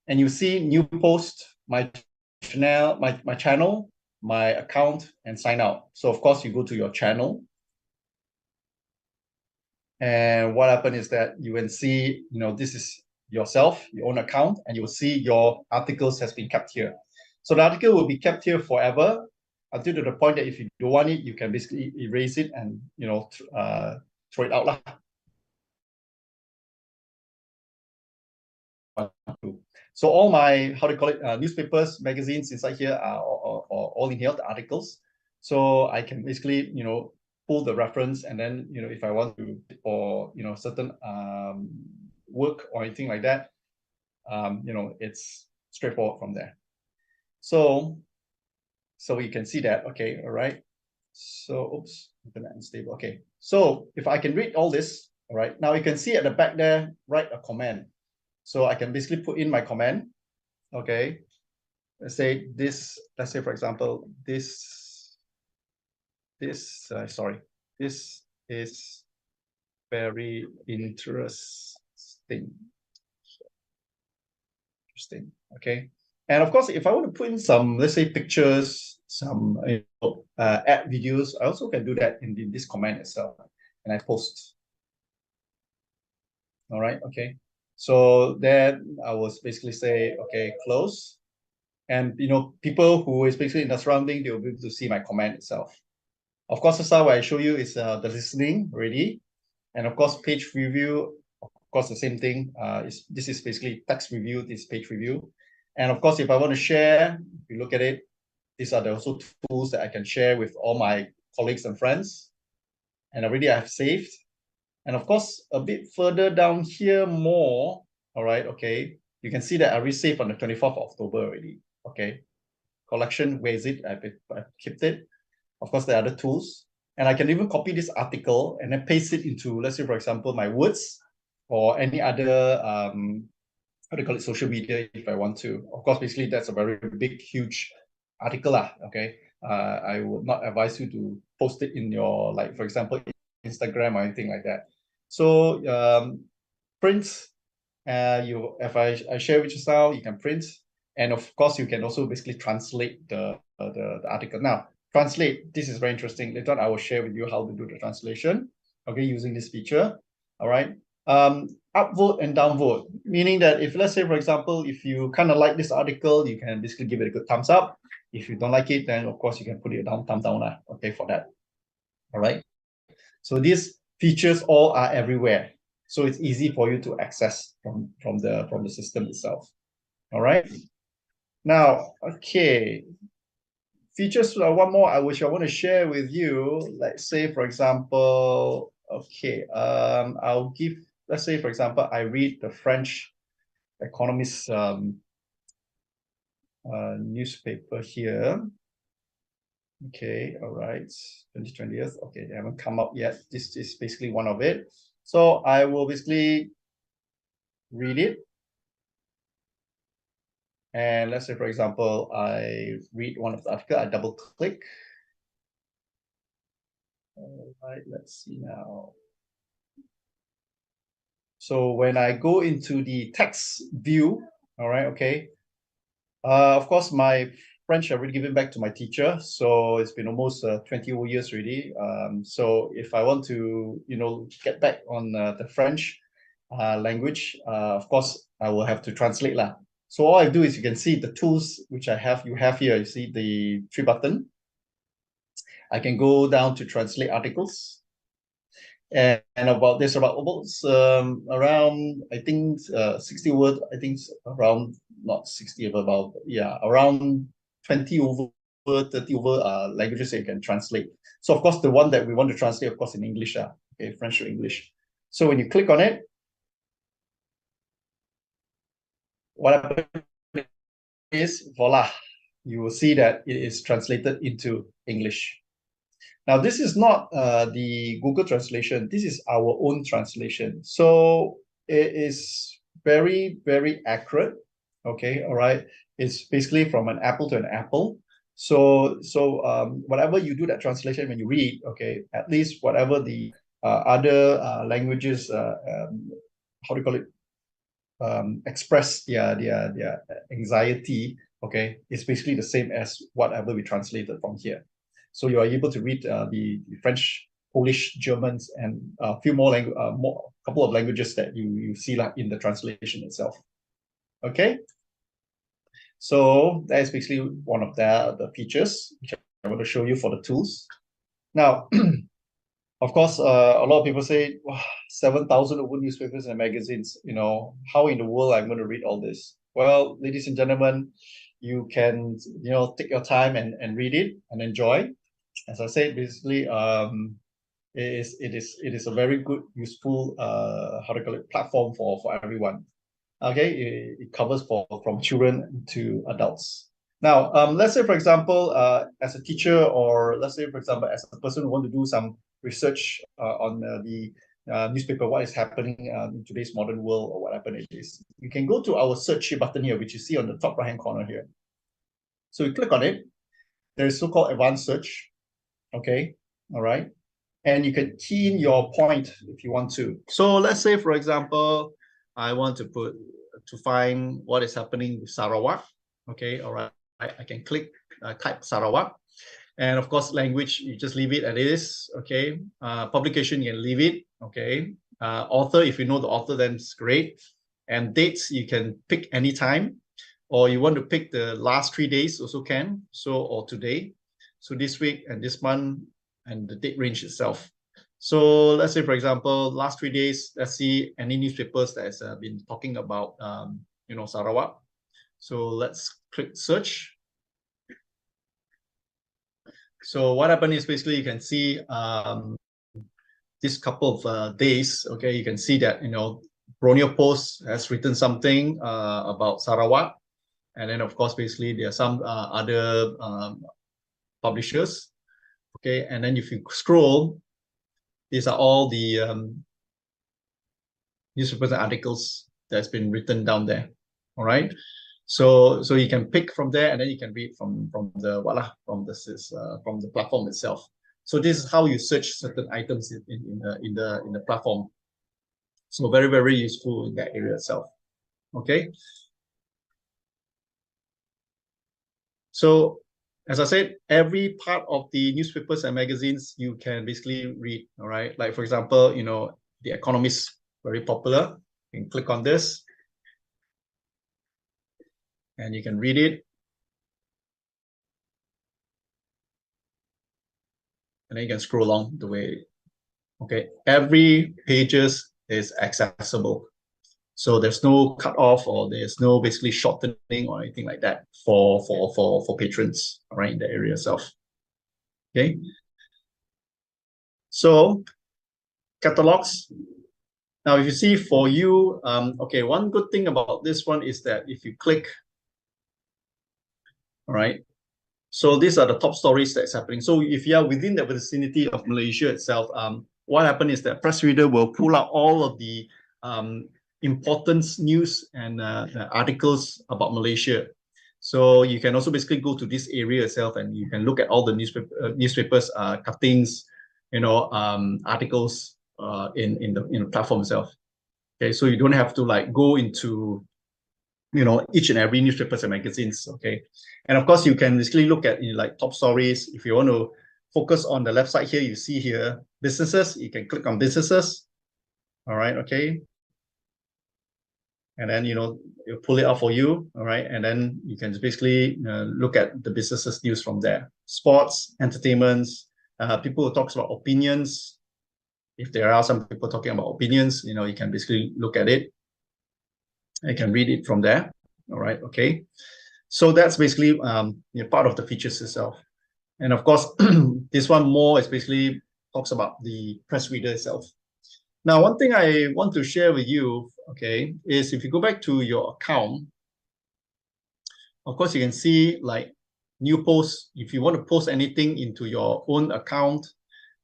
and you see new post, my channel, my account, and sign out. So of course you go to your channel. And what happened is that you can see, this is yourself, your own account, and you'll see your articles has been kept here. So the article will be kept here forever until to the point that if you don't want it, you can basically erase it and, throw it out lah. So all my, newspapers, magazines inside here are all in here, the articles. So I can basically, pull the reference, and then, if I want to, or, certain work or anything like that, it's straightforward from there. So you can see that, okay, all right. So, oops, internet unstable. Okay, so if I can read all this, all right, now you can see at the back there, write a comment. So I can basically put in my comment, okay. Let's say this, for example, this is very interesting. Okay. And of course, if I want to put in some, let's say, pictures, some ad videos, I also can do that in this comment itself, and I post. All right. Okay. So then I was basically say, okay, close. And people who is basically in the surrounding, they'll be able to see my comment itself. Of course, that's how I show you is the listening already. And of course, page review, of course, the same thing. This is basically text review, this page review. And of course, if I want to share, if you look at it, these are also tools that I can share with all my colleagues and friends. And already I have saved. And of course, a bit further down here more, all right, okay, you can see that I received on the 24th of October already, okay. Collection, where is it? I kept it. Of course, there are other tools. And I can even copy this article and then paste it into, let's say, for example, my words or any other, social media if I want to. Of course, basically, that's a very big, huge article, okay. I would not advise you to post it in your, like, for example, Instagram or anything like that. So print, if I share with you now, you can print. And of course, you can also basically translate the article. Now, translate, this is very interesting. Later on, I will share with you how to do the translation, okay, using this feature. All right. Upvote and downvote, meaning that if, let's say, for example, if you kind of like this article, you can basically give it a good thumbs up. If you don't like it, then of course you can put it down, thumb down, okay, for that. All right. So these features all are everywhere. So it's easy for you to access from the system itself. All right. Now, okay. Features, one more which I want to share with you. Let's say, for example, okay, I'll give, let's say, for example, I read the French Economist newspaper here. Okay, all right, 2020th. Okay, they haven't come up yet. This is basically one of it. So I will basically read it. And let's say, for example, I read one of the article, I double click. All right, let's see now. So when I go into the text view, all right, okay. Of course, my French I've already given back to my teacher, so it's been almost 20 years already. So if I want to, get back on the French language, of course, I will have to translate lah. So all I do is you can see the tools which you have here. You see the 3 button. I can go down to translate articles. And about around, I think 60 words, I think around, not 60, but about, yeah, around 20 over 30 over languages that you can translate. So of course, the one that we want to translate, of course, in English, okay, French to English. So when you click on it, what happens is, voila, you will see that it is translated into English. Now, this is not the Google translation. This is our own translation. So it is very, very accurate. Okay, all right. It's basically from an apple to an apple. So whatever you do that translation when you read, okay, at least whatever the other languages, how do you call it, express their anxiety, okay, it's basically the same as whatever we translated from here. So you are able to read the French, Polish, Germans, and a few more couple of languages that you see like in the translation itself. Okay. So that is basically one of the features which I want to show you for the tools. Now, of course, a lot of people say, wow, 7,000 over newspapers and magazines, how in the world I'm going to read all this? Well, ladies and gentlemen, you can, take your time and read it and enjoy. As I said, basically, it is a very good, useful, how to call it, platform for everyone. Okay, it covers from children to adults. Now, let's say, for example, as a teacher, or let's say, for example, as a person who want to do some research on the newspaper, what is happening in today's modern world, or whatever it is, you can go to our search button here, which you see on the top right-hand corner here. So you click on it. There is so-called advanced search. Okay, all right. And you can key in your point if you want to. So let's say, for example, I want to find what is happening with Sarawak. Okay, all right. I can click, type Sarawak. And of course, language, you just leave it as it is. Okay. Publication, you can leave it. Okay. Author, if you know the author, then it's great. And dates, you can pick any time. Or you want to pick the last 3 days, also can. So, or today. So this week and this month, and the date range itself. So let's say, for example, last 3 days, let's see any newspapers that has been talking about, Sarawak. So let's click search. So what happened is basically you can see this couple of days, okay, you can see that, Borneo Post has written something about Sarawak. And then, of course, basically there are some other publishers. Okay, and then if you scroll, these are all the newspapers and articles that's been written down there. All right, so you can pick from there, and then you can read from the platform itself. So this is how you search certain items in the platform. So very, very useful in that area itself. Okay. So as I said, every part of the newspapers and magazines you can basically read, all right? Like, for example, The Economist, very popular. You can click on this and you can read it. And then you can scroll along the way. Okay, every pages is accessible. So there's no cut off, or there's no basically shortening or anything like that for patrons, right, in the area itself. Okay. So catalogs. Now, if you see for you, okay, one good thing about this one is that if you click, all right, so these are the top stories that's happening. So if you are within the vicinity of Malaysia itself, what happened is that Press Reader will pull out all of the important news and articles about Malaysia. So you can also basically go to this area itself, and you can look at all the newspapers cuttings, articles in the platform itself. Okay, so you don't have to like go into each and every newspapers and magazines. Okay, and of course you can basically look at like top stories. If you want to focus on the left side here, you see here businesses. You can click on businesses. All right. Okay. And then it'll pull it out for you. All right. And then you can basically look at the businesses news from there. Sports, entertainments, people who talks about opinions. If there are some people talking about opinions, you can basically look at it. You can read it from there. All right. Okay. So that's basically part of the features itself. And of course, this one more is basically talks about the press reader itself. Now, one thing I want to share with you, okay, is if you go back to your account, of course, you can see like new posts. If you want to post anything into your own account,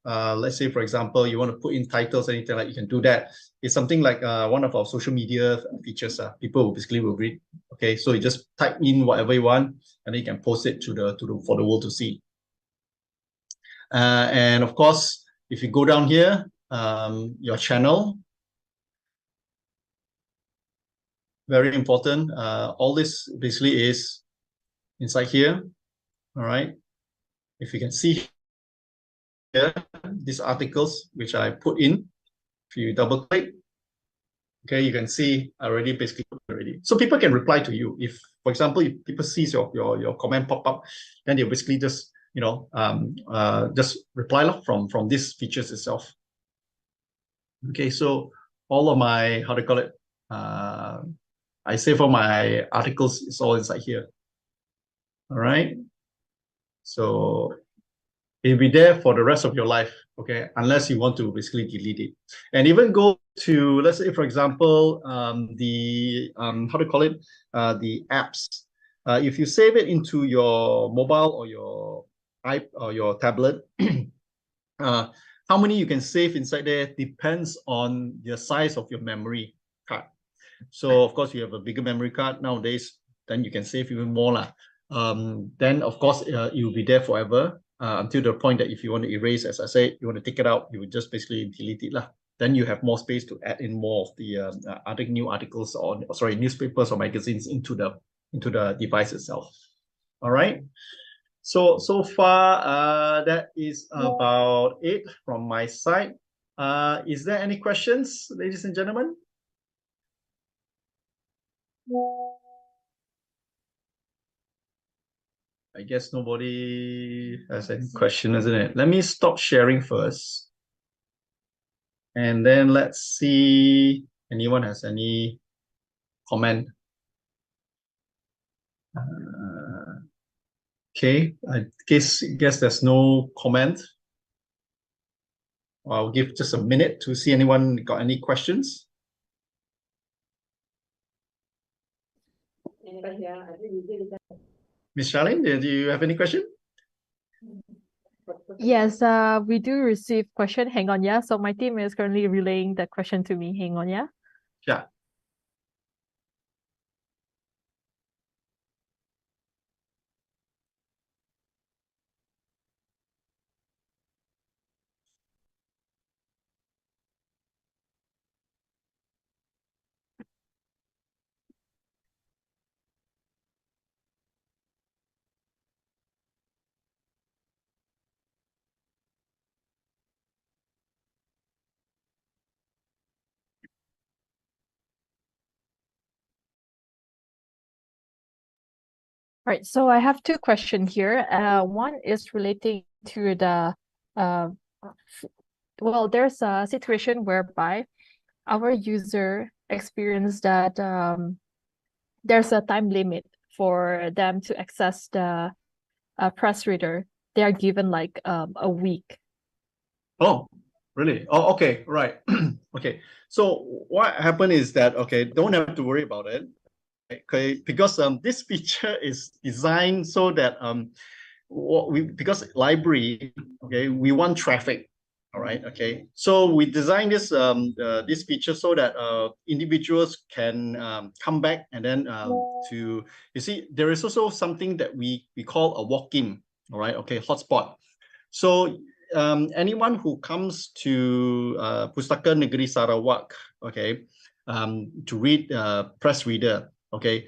let's say, for example, you want to put in titles, anything like, you can do that. It's something like one of our social media features. People basically will read. Okay, so you just type in whatever you want, and then you can post it for the world to see. And of course, if you go down here, your channel, very important. All this basically is inside here. All right. If you can see here, these articles which I put in, if you double click, okay, you can see I already basically put already. So people can reply to you. If, for example, if people sees your comment pop up, then they'll basically just, you know, just reply from these features itself. Okay, so all of my, how to call it, I save all my articles, it's all inside here. All right. So it'll be there for the rest of your life, okay, unless you want to basically delete it. And even go to, let's say, for example, the how to call it, the apps. If you save it into your mobile or your iPad or your tablet, how many you can save inside there depends on the size of your memory card. So of course, you have a bigger memory card nowadays, then you can save even more lah. Then of course, it will be there forever. Until the point that if you want to erase, as I said, you want to take it out, you would just basically delete it lah. Then you have more space to add in more of the other new articles or sorry, newspapers or magazines into the device itself. All right. So far, that is about it from my side. Is there any questions, ladies and gentlemen? I guess nobody has any question, isn't it? Let me stop sharing first. And then let's see anyone has any comment. Okay, I guess there's no comment. I'll give just a minute to see anyone got any questions. Miss Charlene, do you have any question? Yes, we do receive question. Hang on, yeah. So my team is currently relaying the question to me. Hang on, yeah. Yeah. Right, so I have two questions here. One is relating to the well, there's a situation whereby our user experienced that there's a time limit for them to access the press reader. They are given like a week. Oh, really? Oh, okay, right. Okay. So what happened is that, okay, don't have to worry about it. Okay, because this feature is designed so that because library, okay, we want traffic. All right, okay. So we designed this this feature so that individuals can come back and then you see, there is also something that we call a walk-in. All right, okay, hotspot. So anyone who comes to Pustaka Negeri Sarawak, okay, to read press reader, okay,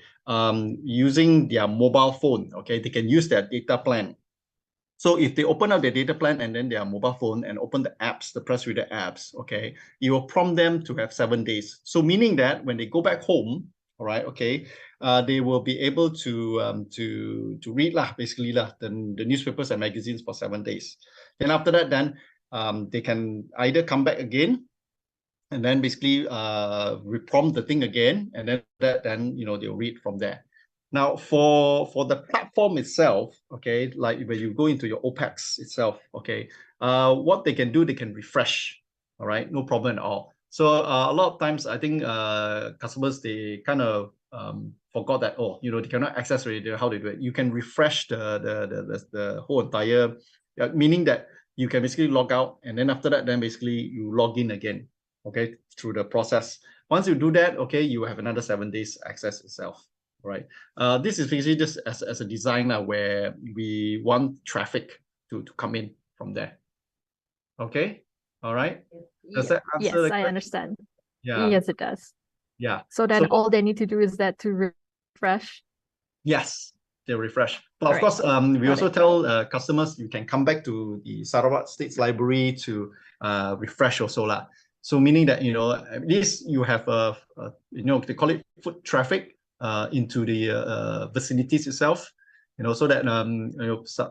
using their mobile phone, okay, they can use their data plan. So if they open up their data plan and then their mobile phone and open the apps, the press reader apps, okay, it will prompt them to have 7 days. So meaning that when they go back home, all right, okay, they will be able to read basically the newspapers and magazines for 7 days. Then after that, then they can either come back again and then basically reprompt the thing again, and then you know, they'll read from there. Now for the platform itself, okay, like when you go into your OPEX itself, okay, what they can do, they can refresh, all right, no problem at all. So a lot of times I think customers, they kind of forgot that, oh, you know, they cannot access radio, how they do it. You can refresh the whole entire, meaning that you can basically log out, and then after that, then basically you log in again, okay, through the process. Once you do that, okay, you have another 7 days access itself, right? This is basically just as a design where we want traffic to come in from there. Okay, all right. Does that answer Yes, the I question? understand. Yeah. Yes, it does. Yeah. So then all they need to do is that to refresh. Yes, they refresh. But of Right. course, we Got also it. tell customers you can come back to the Sarawak States Library to refresh also lah. So meaning that at least you have they call it foot traffic into the vicinities itself. So that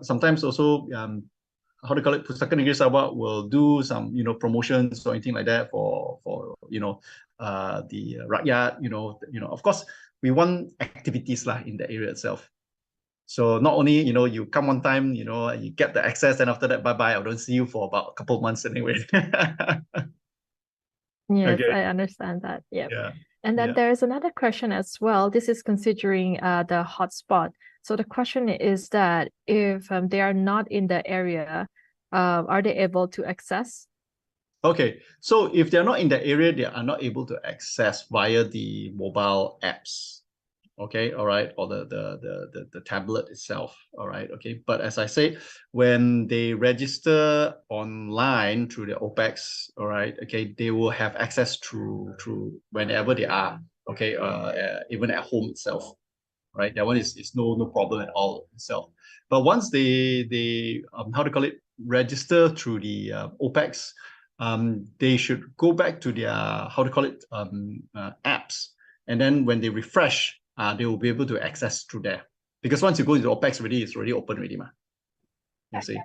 sometimes also how to call it, Pustaka Negeri Sarawak will do some promotions or anything like that for the rakyat. Of course we want activities lah in the area itself. So not only you come one time, you get the access, and after that bye bye, I don't see you for about a couple of months anyway. Yes, Okay. I understand that. Yep. Yeah. And then Yeah. there's another question as well. This is considering the hotspot. So the question is that if they are not in the area, are they able to access? Okay, so if they're not in the area, they are not able to access via the mobile apps. Okay, all right, or the tablet itself. All right, okay. But as I say, when they register online through the OPEX, all right, okay, they will have access through whenever they are. Okay, even at home itself. Right, that one is no problem at all itself. But once they how to call it, register through the OPEX, they should go back to their how to call it apps, and then when they refresh, they will be able to access through there. Because once you go into OPEX already, it's already open already, ma. You see,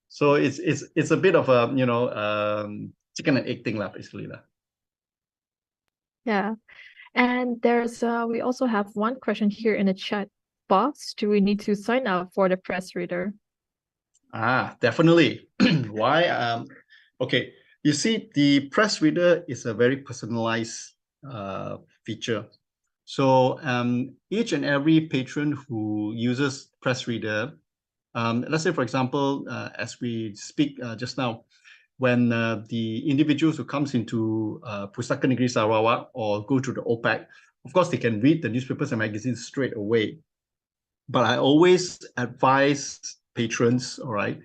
so it's a bit of a chicken and egg thing lah, basically lah. Yeah. And there's we also have one question here in the chat box. Do we need to sign up for the press reader? Definitely. Why? Okay, you see, the press reader is a very personalized feature. So each and every patron who uses press reader, let's say for example, as we speak just now, when the individuals who comes into Pustaka Negeri Sarawak or go to the OPEC, of course they can read the newspapers and magazines straight away. But I always advise patrons, all right,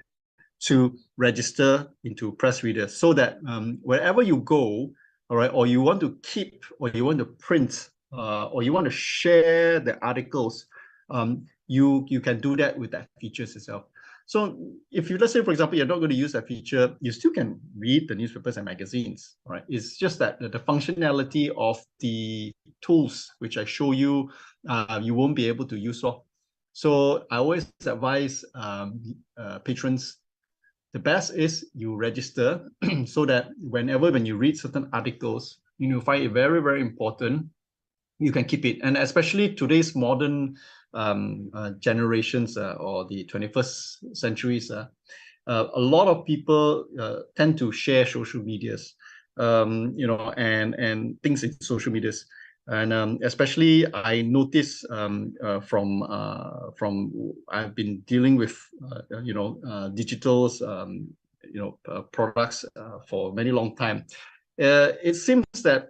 to register into press reader so that wherever you go, all right, or you want to keep, or you want to print, or you want to share the articles, you can do that with that features itself. So if you, let's say, for example, you're not going to use that feature, you still can read the newspapers and magazines, right? It's just that the functionality of the tools which I show you, you won't be able to use off. So I always advise patrons, the best is you register so that when you read certain articles, you find it very, very important, you can keep it. And especially today's modern generations or the 21st centuries, a lot of people tend to share social medias, and things in social medias. And especially I notice from I've been dealing with digitals products for many long time. It seems that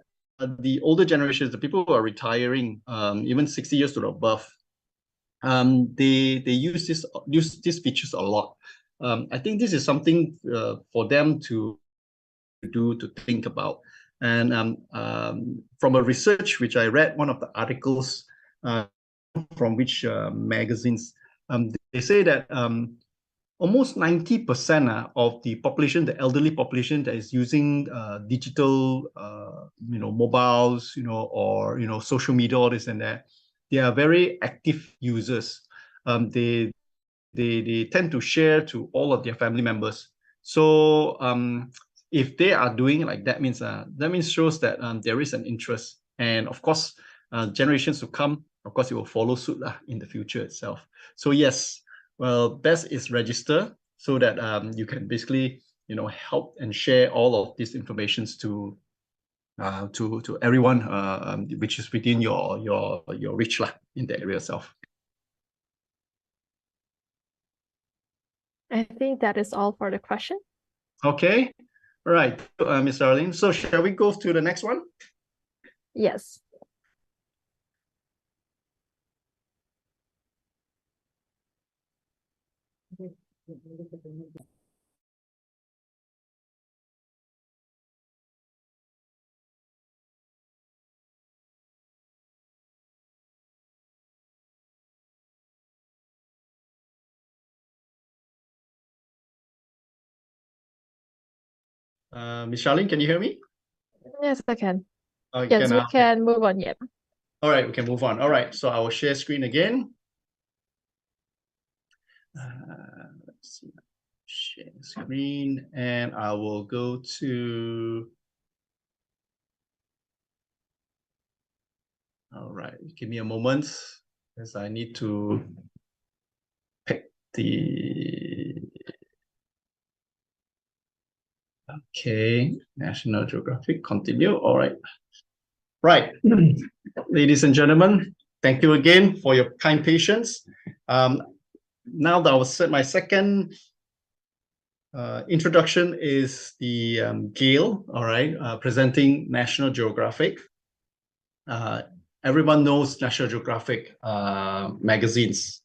the older generations, the people who are retiring, even 60 years to above, they use these features a lot. I think this is something for them to think about. And from a research which I read, one of the articles from which magazines, they say that almost 90% of the population, the elderly population that is using digital, mobiles, or social media, all this and that, they are very active users. They tend to share to all of their family members. So if they are doing like that, means shows that there is an interest, and of course, generations to come, of course, it will follow suit in the future itself. So yes, well, best is register so that you can basically help and share all of these informations to everyone which is within your reach in the area itself. I think that is all for the question. Okay. All right, Mr. Arlene. So shall we go to the next one? Yes. Ms. Charlene, can you hear me? Yes, I can. Oh, you Yes, can, we okay. can move on. Yep. All right, we can move on. All right, so I will share screen again. Let's see. Share screen, and I will go to. All right, give me a moment, as I need to pick the. Okay, National Geographic, continue. All right. Right, ladies and gentlemen, thank you again for your kind patience. Now that I was my second introduction is the Gale, all right, presenting National Geographic. Everyone knows National Geographic magazines.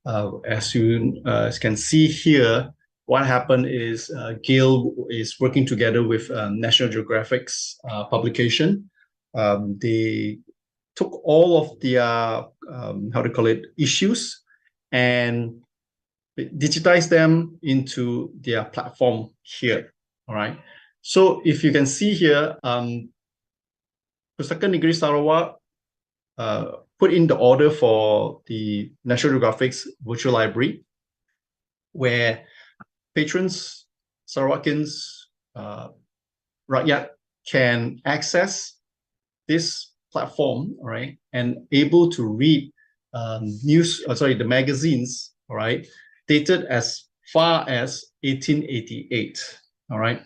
As you can see here, what happened is Gale is working together with National Geographic's publication. They took all of their how to call it issues and digitize them into their platform here. All right. So if you can see here, Pustaka Negeri Sarawak put in the order for the National Geographic's virtual library, where patrons, Sarawakins, rakyat can access this platform, all right, and able to read the magazines, all right, dated as far as 1888, all right.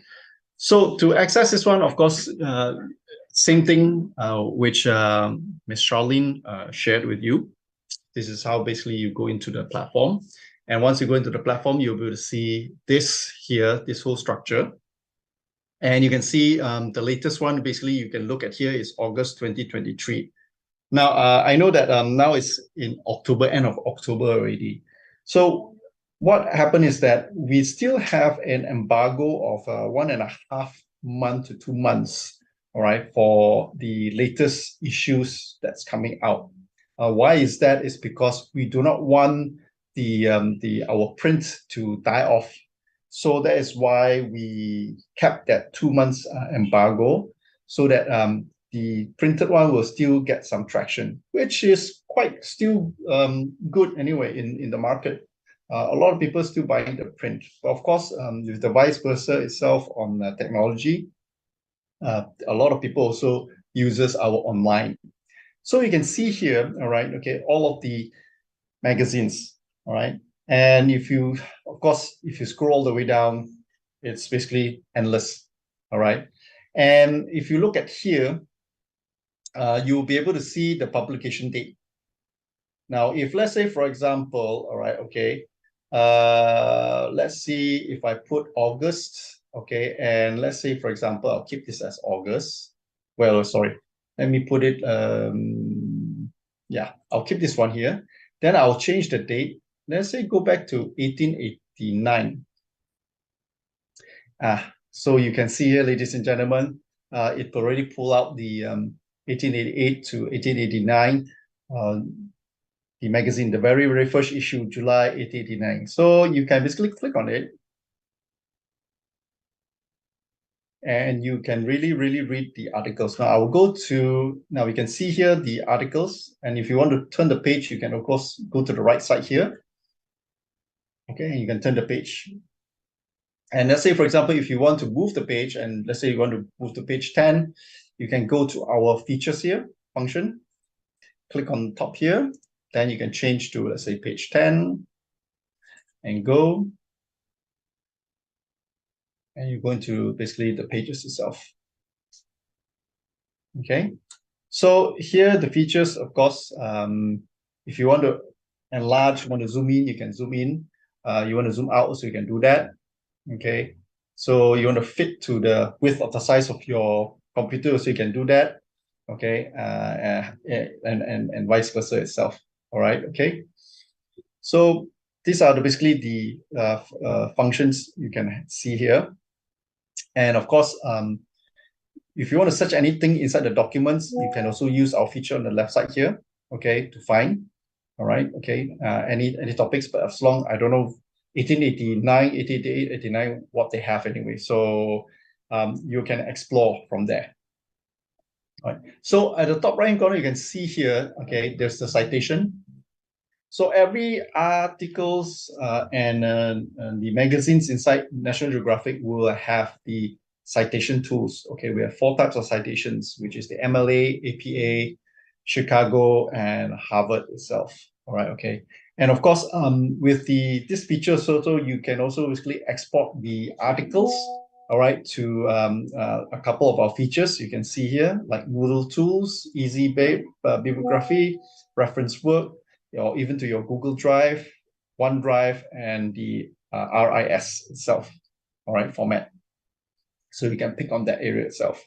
So to access this one, of course, same thing which Ms. Charlene shared with you. This is how basically you go into the platform. And once you go into the platform, you'll be able to see this here, this whole structure. And you can see the latest one, basically, you can look at here is August 2023. Now, I know that now it's in October, end of October already. So what happened is that we still have an embargo of 1.5 months to 2 months, all right, for the latest issues that's coming out. Why is that? It's because we do not want our print to die off. So that is why we kept that 2 months embargo, so that the printed one will still get some traction, which is quite still good anyway in the market. A lot of people still buying the print. But of course, with the vice versa itself on technology, a lot of people also uses our online. So you can see here, all right, okay, all of the magazines, all right. And if you, of course, if you scroll all the way down, it's basically endless, all right. And if you look at here, you'll be able to see the publication date. Now, if let's say, for example, all right, okay, let's see if I put August, okay, and let's say, for example, I'll keep this as August. Well, sorry, let me put it, yeah, I'll keep this one here. Then I'll change the date. Let's say go back to 1889. So you can see here, ladies and gentlemen, it already pulled out the 1888 to 1889, the magazine, the very, very first issue, July 1889. So you can basically click on it. And you can really, really read the articles. Now I will go to, now we can see here the articles. And if you want to turn the page, you can of course go to the right side here. Okay, and you can turn the page. And let's say, for example, if you want to move the page, and let's say you want to move to page 10, you can go to our features here, function, click on top here, then you can change to, let's say, page 10, and go. And you're going to basically the pages itself. Okay, so here the features, of course, if you want to enlarge, want to zoom in, you can zoom in. You want to zoom out, so you can do that. Okay. So you want to fit to the width of the size of your computer, so you can do that. Okay. And vice versa itself. All right. Okay. So these are basically the functions you can see here. And of course, if you want to search anything inside the documents, you can also use our feature on the left side here, okay, to find. All right, okay, any topics, but as long, I don't know, 1889, 1888, 89, what they have anyway. So you can explore from there. All right. So at the top right corner, you can see here, okay, there's the citation. So every articles and the magazines inside National Geographic will have the citation tools. Okay, we have 4 types of citations, which is the MLA, APA, Chicago, and Harvard itself. All right, okay. And of course, with this feature, so you can also basically export the articles, all right, to a couple of our features you can see here, like Moodle tools, easy bibliography, reference work, or even to your Google Drive, OneDrive, and the RIS itself, all right, format. So you can pick on that area itself.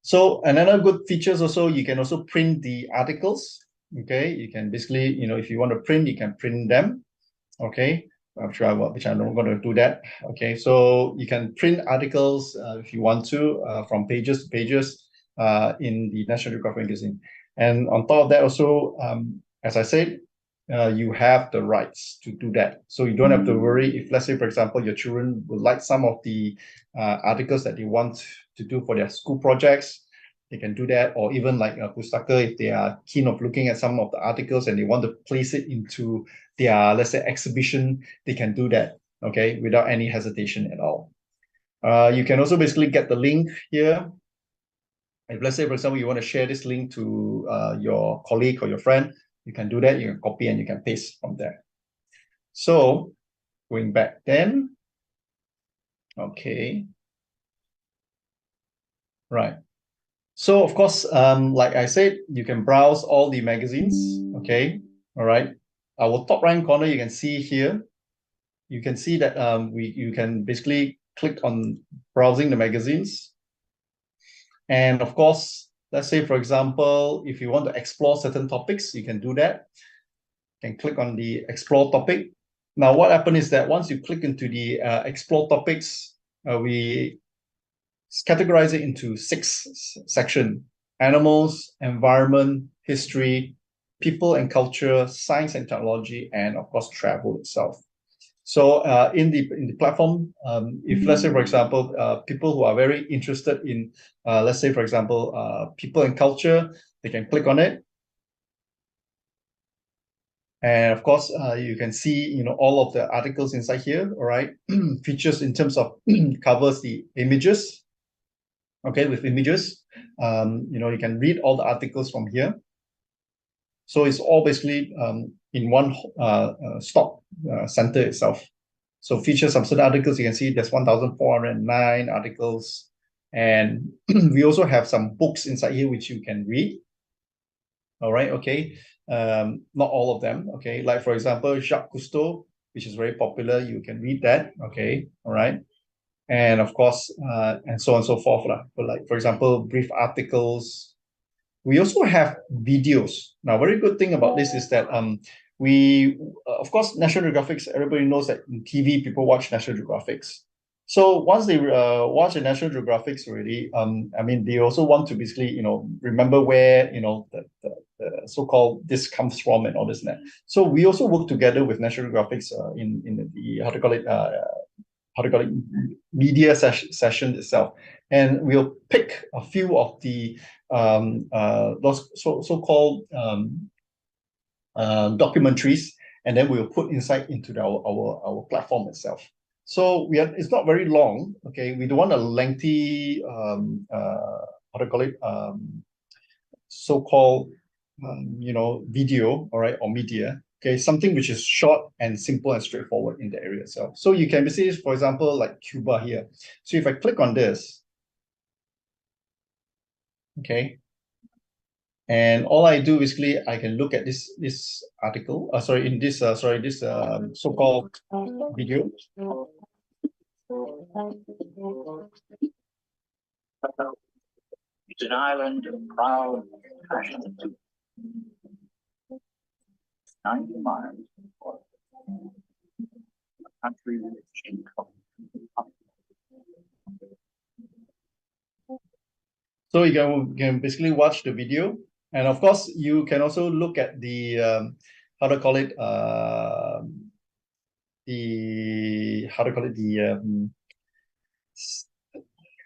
So another good feature is also you can also print the articles. Okay, you can basically, if you want to print, you can print them. Okay, which I'm not going to do that. Okay, so you can print articles if you want to from pages to pages in the National Geographic magazine. And on top of that, also, as I said, you have the rights to do that. So you don't have to worry if, let's say, for example, your children would like some of the articles that they want to do for their school projects, they can do that. Or even like Pustaka, if they are keen of looking at some of the articles and they want to place it into their, let's say, exhibition, they can do that, okay, without any hesitation at all. You can also basically get the link here. If, let's say, for example, you want to share this link to your colleague or your friend, you can do that. You can copy and you can paste from there. So going back then, okay, right. So of course, like I said, you can browse all the magazines. Okay, all right. Our top right corner, you can see here. You can see that you can basically click on browsing the magazines. And of course, let's say, for example, if you want to explore certain topics, you can do that. You can click on the explore topic. Now, what happens is that once you click into the explore topics, we categorize it into 6 sections: animals, environment, history, people and culture, science and technology, and of course, travel itself. So in the platform, if, let's say, for example, people who are very interested in, let's say, for example, people and culture, they can click on it. And of course, you can see, all of the articles inside here, all right? Features in terms of covers the images. Okay, with images, you can read all the articles from here. So it's all basically in one stop center itself. So features of certain articles, you can see there's 1,409 articles. And we also have some books inside here which you can read. All right, okay. Not all of them, okay. Like, for example, Jacques Cousteau, which is very popular, you can read that, okay, all right. And of course, and so on and so forth. But like, for example, brief articles. We also have videos. Now, very good thing about this is that of course, National Geographic, everybody knows that in TV, people watch National Geographic. So once they watch the National Geographic already, I mean, they also want to basically, remember where, the so-called this comes from and all this and that. So we also work together with National Geographic in the, how to call it, media session itself. And we'll pick a few of the those so-called documentaries, and then we'll put inside into our platform itself. So it's not very long. Okay, we don't want a lengthy how to call it, so-called video, all right, or media. Okay, something which is short and simple and straightforward in the area itself. So you can see, for example, like Cuba here. So if I click on this, okay, And all I do basically, I can look at this article. This so-called video. It's an island of proud passion. 90 miles. A country rich in culture. So you can basically watch the video, and of course you can also look at the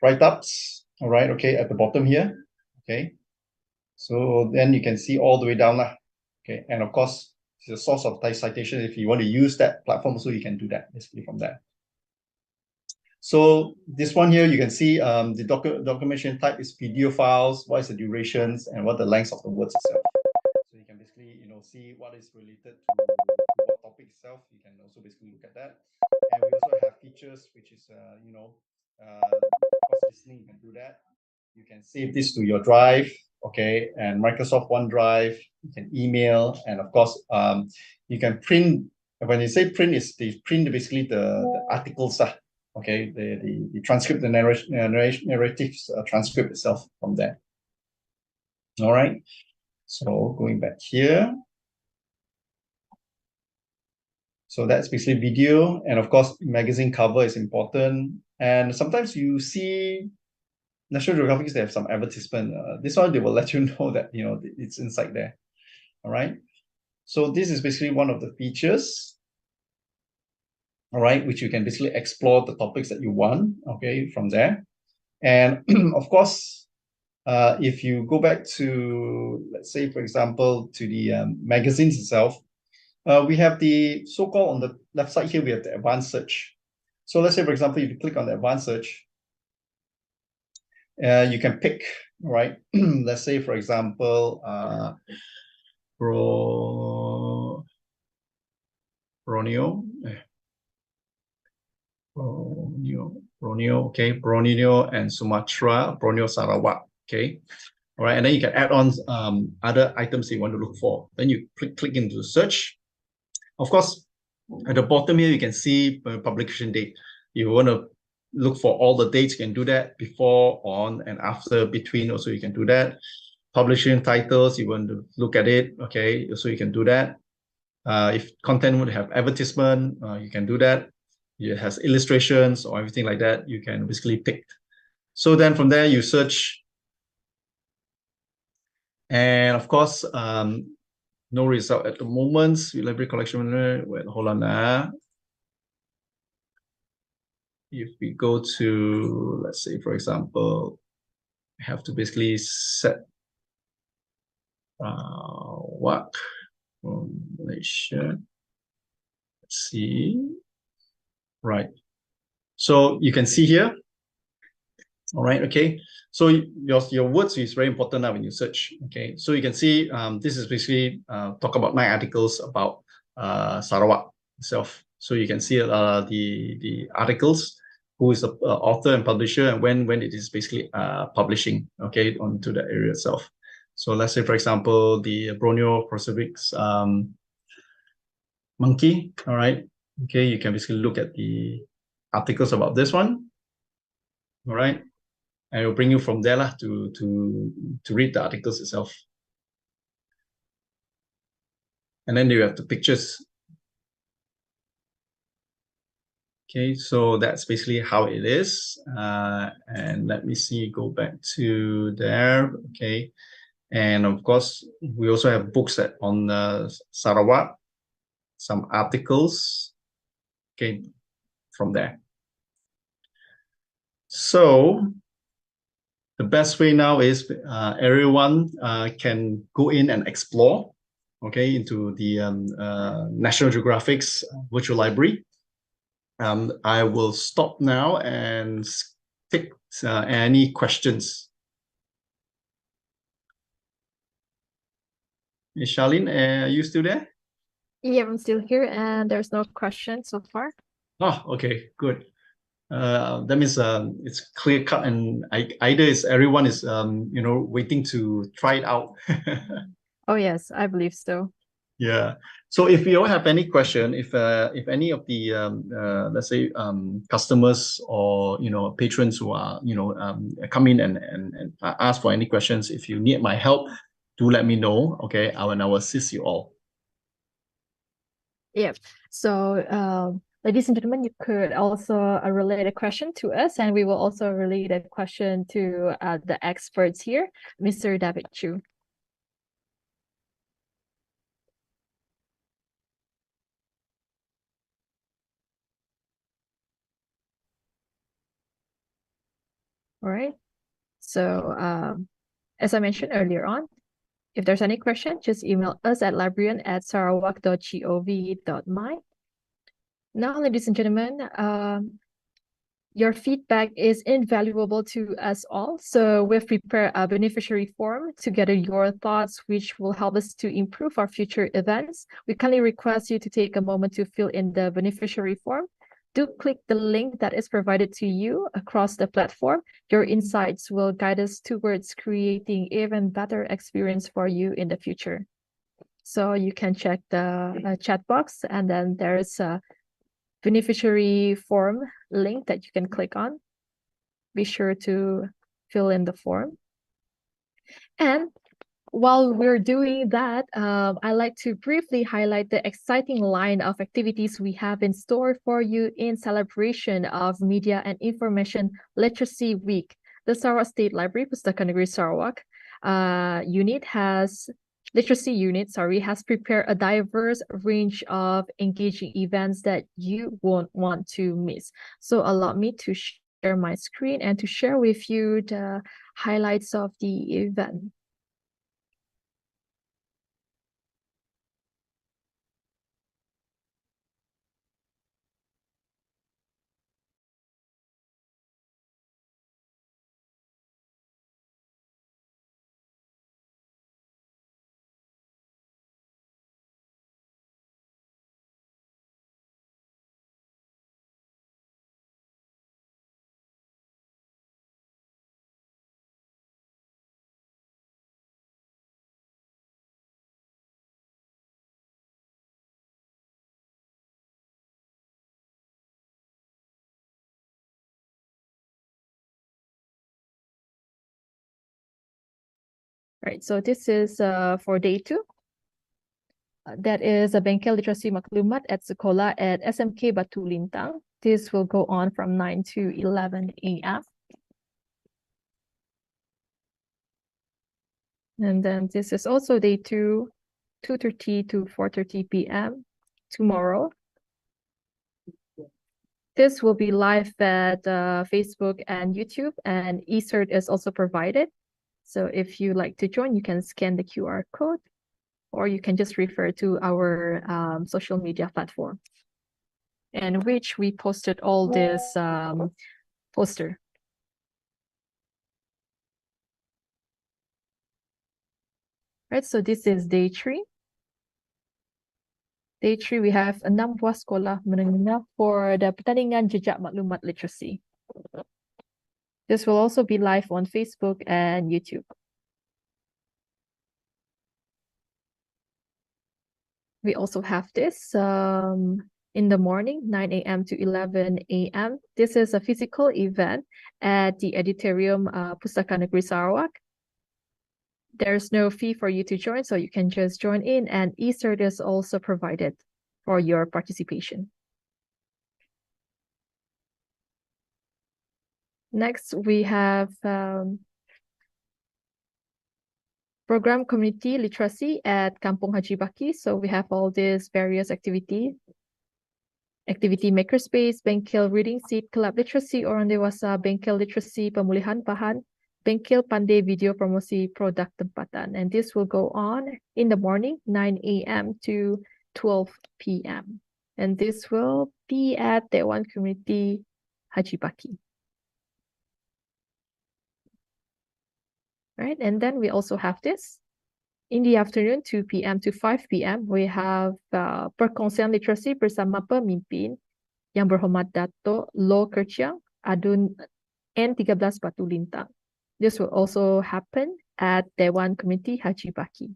write-ups. All right, okay, at the bottom here. Okay, so then you can see all the way down lah. Okay, and of course it's a source of citation. If you want to use that platform, so you can do that basically from there. So this one here, you can see the documentation type is video files, what is the durations, and what the length of the words itself. So you can basically, see what is related to what topic itself. You can also basically look at that. And we also have features, which is, of course, listening, you can do that. You can save this to your drive, okay, and Microsoft OneDrive, you can email, and of course, you can print. When you say print, it's the print basically the articles, okay, the transcript, the narratives transcript itself from there. All right, so going back here. So that's basically video, and of course, magazine cover is important. And sometimes you see National Geographic, they have some advertisement. This one, they will let you know that, it's inside there. All right. So this is basically one of the features, all right, which you can basically explore the topics that you want, okay, from there. And of course, if you go back to, let's say, for example, to the magazines itself, we have the so-called, on the left side here, we have the advanced search. So let's say, for example, if you click on the advanced search, you can pick, right? Let's say, for example, Borneo, okay, Borneo and Sumatra, Borneo, Sarawak, okay. All right, and then you can add on other items you want to look for. Then you click into the search. Of course, at the bottom here, you can see publication date. You want to look for all the dates, you can do that before, on, and after, between, also you can do that. Publishing titles, you want to look at it, okay, so you can do that. If content would have advertisement, you can do that. It has illustrations or everything like that, you can basically pick. So then from there, you search. And of course, no result at the moment. Library collection, wait, hold on. If we go to, let's say, for example, I have to basically set what from Malaysia. Let's see. Right. So you can see here. All right. Okay. So your words is very important now when you search. Okay. So you can see this is basically talk about 9 articles about Sarawak itself. So you can see the articles, who is the author and publisher, and when it is basically publishing, okay, onto the area itself. So let's say, for example, the Borneo Prosopix monkey, all right, okay, you can basically look at the articles about this one, all right, and it will bring you from there to read the articles itself. And then you have the pictures. Okay, so that's basically how it is. And let me see, go back to there. Okay, and of course, we also have books on Sarawak, some articles, okay, from there. So the best way now is everyone can go in and explore, okay, into the National Geographic's virtual library. I will stop now and take any questions. Charlene, are you still there? Yeah, I'm still here, and there's no question so far. Oh, okay, good. that means it's clear cut, and either is everyone is waiting to try it out. Oh yes, I believe so. Yeah. So if you all have any question, if any of the let's say customers or patrons who are come in and ask for any questions, if you need my help, do let me know. Okay, I will assist you all. Yep. So, ladies and gentlemen, you could also relate a question to us, and we will also relate a question to the experts here, Mr. David Chu. All right. So, as I mentioned earlier on, if there's any question, just email us at librarian@sarawak.gov.my. Now, ladies and gentlemen, your feedback is invaluable to us all. So we've prepared a beneficiary form to gather your thoughts, which will help us to improve our future events. We kindly request you to take a moment to fill in the beneficiary form. Do click the link that is provided to you across the platform. Your insights will guide us towards creating even better experience for you in the future. So you can check the chat box, and then there's a beneficiary form link that you can click on. Be sure to fill in the form. And while we're doing that, I'd like to briefly highlight the exciting line of activities we have in store for you in celebration of Media and Information Literacy Week. The Sarawak State Library, Pustaka Negeri Sarawak literacy unit has prepared a diverse range of engaging events that you won't want to miss. So allow me to share my screen and to share with you the highlights of the event. Right, so this is for day 2. That is a Bengkel Literasi Maklumat at Sekolah at SMK Batu Lintang. This will go on from 9 to 11 a.m. And then this is also day 2, 2:30 to 4:30 p.m. tomorrow. This will be live at Facebook and YouTube, and eCert is also provided. So if you like to join, you can scan the QR code, or you can just refer to our social media platform, in which we posted all this poster. Right, so this is day 3. Day 3, we have 6 buah sekolah menengah for the pertandingan jejak maklumat literacy. This will also be live on Facebook and YouTube. We also have this in the morning, 9 a.m. to 11 a.m. This is a physical event at the Auditorium Pustaka Negeri Sarawak. There's no fee for you to join, so you can just join in, and eCert is also provided for your participation. Next, we have program community literacy at Kampung Haji Baki. So we have all these various activity makerspace, Bengkel reading seat, club literacy orang dewasa, Bengkel literacy pemulihan bahan, Bengkel Pandai video promosi produk tempatan. And this will go on in the morning, 9 a.m. to 12 p.m. And this will be at Dewan Community Haji Baki. Right, and then we also have this. In the afternoon, 2 p.m. to 5 p.m., we have perkongsian literasi bersama pemimpin Yang Berhormat Dato' Lo Kerchiang Adun N13 Batu Lintang. This will also happen at Dewan Committee Haji Baki.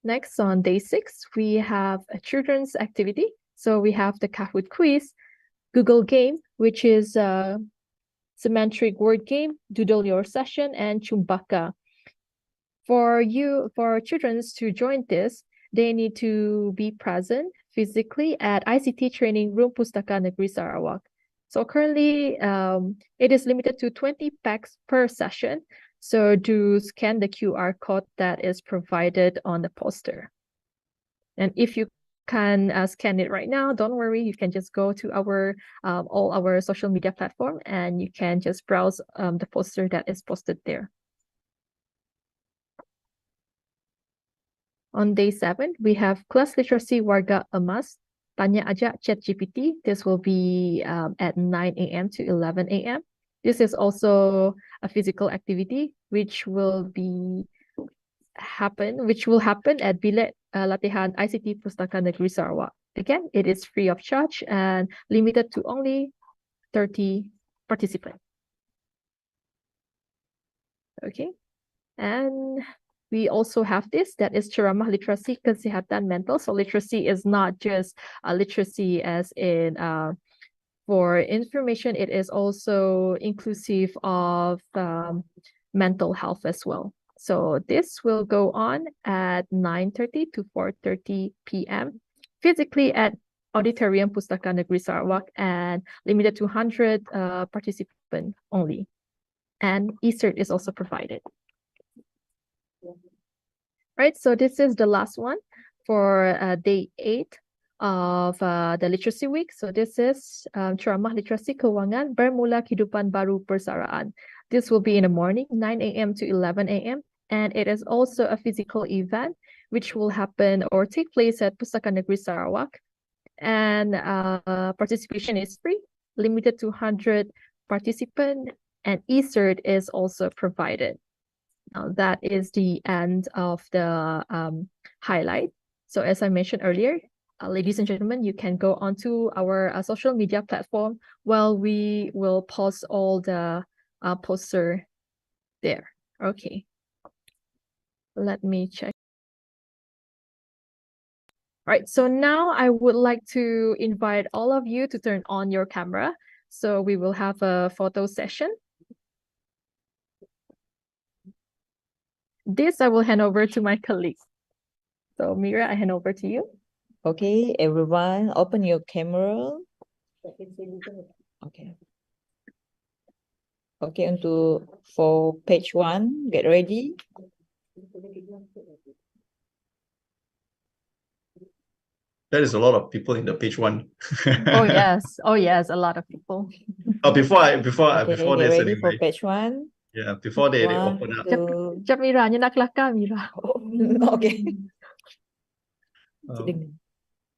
Next, on day 6, we have a children's activity. So we have the Kahoot quiz, Google game, which is a semantic word game, Doodle Your Session, and Chumbaka. For children to join this, they need to be present physically at ICT Training Room Pustaka Negeri Sarawak. So currently, it is limited to 20 packs per session. So do scan the QR code that is provided on the poster. And if you can scan it right now, don't worry, you can just go to our all our social media platform and you can just browse the poster that is posted there. On day 7, we have Class Literacy Warga Emas, Tanya Aja ChatGPT. This will be at 9 a.m. to 11 a.m. This is also a physical activity which will happen at Bilet Latihan ICT Pustaka Negeri Sarawak. Again, it is free of charge and limited to only 30 participants. Okay, and we also have this, that is Ceramah Literasi Kesihatan Mental. So literacy is not just literacy as in for information, it is also inclusive of mental health as well. So this will go on at 9:30 to 4:30 p.m. physically at Auditorium Pustaka Negeri Sarawak and limited to 100 participants only. And e-cert is also provided. Right, so this is the last one for day 8 of the literacy week. So this is Ceramah Literasi Kewangan Bermula Kehidupan Baru Persaraan. This will be in the morning, 9 a.m. to 11 a.m. And it is also a physical event which will happen or take place at Pustaka Negeri Sarawak. And participation is free, limited to 100 participants, and e-cert is also provided. Now that is the end of the highlight. So as I mentioned earlier, ladies and gentlemen, you can go onto our social media platform while we will post all the poster there. Okay. Let me check. All right, so now I would like to invite all of you to turn on your camera. So we will have a photo session. This I will hand over to my colleagues. So Mira, I hand over to you. Okay, everyone, open your camera. Okay. Okay, for page 1, get ready. That is a lot of people in the page 1. Oh yes, a lot of people. Okay, before get this ready for anyway. page 1. Yeah, before they One, open up. two. Jap Mira, nya nak kelakar Mira. Okay.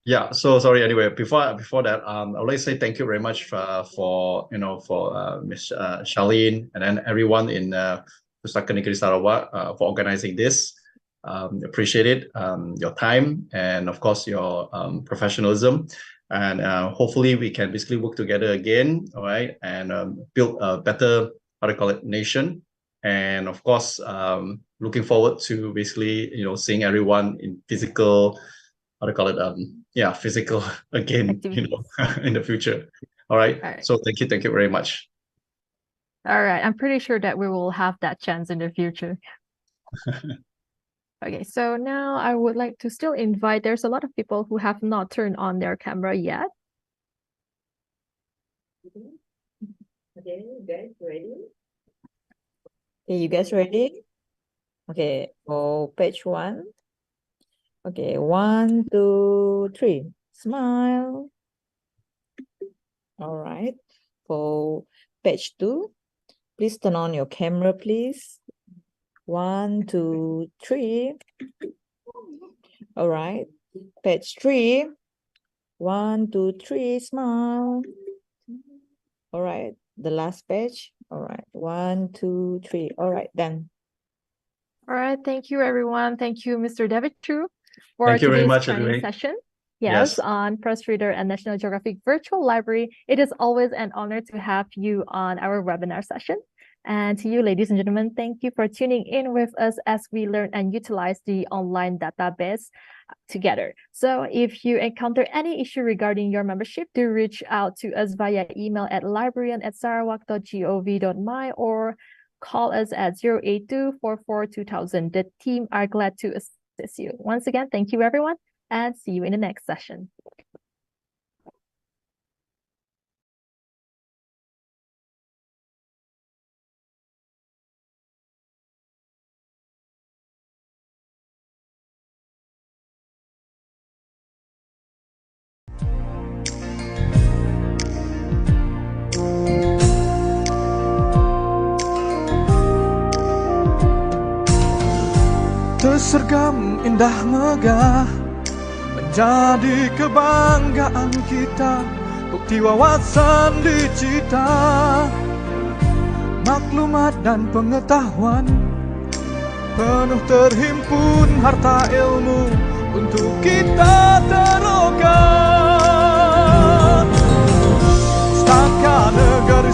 Yeah, so sorry. Anyway, before that, I would like to say thank you very much for Miss Charlene and then everyone in Pustaka Negeri Sarawak for organizing this. Appreciate it, your time, and of course your professionalism, and hopefully we can basically work together again, all right, and build a better, nation. And of course, looking forward to basically seeing everyone in physical, physical again, in the future. All right. So thank you very much. All right, I'm pretty sure that we will have that chance in the future. Okay, so now I would like to still invite, there's a lot of people who have not turned on their camera yet. Okay, you guys ready? Okay, you guys ready? Okay, for page 1. Okay, 1, 2, 3. Smile. All right. For page 2, please turn on your camera, please. 1, 2, 3. All right. Page 3. 1, 2, 3. Smile. All right. The last page. All right. 1, 2, 3. All right. Done. All right. Thank you, everyone. Thank you, Mr. David Chu, for Thank you very today's much, training everybody. session. Yes, Yes. on Press Reader and National Geographic Virtual Library, it is always an honor to have you on our webinar session. And to you, ladies and gentlemen, thank you for tuning in with us as we learn and utilize the online database together. So if you encounter any issue regarding your membership, do reach out to us via email at librarian@sarawak.gov.my or call us at 082442000. The team are glad to assist you. Once again, thank you everyone, and see you in the next session. Tersergam indah megah, menjadi kebanggaan kita, bukti wawasan dicita, maklumat dan pengetahuan, penuh terhimpun harta ilmu untuk kita terokan. Pustaka negeri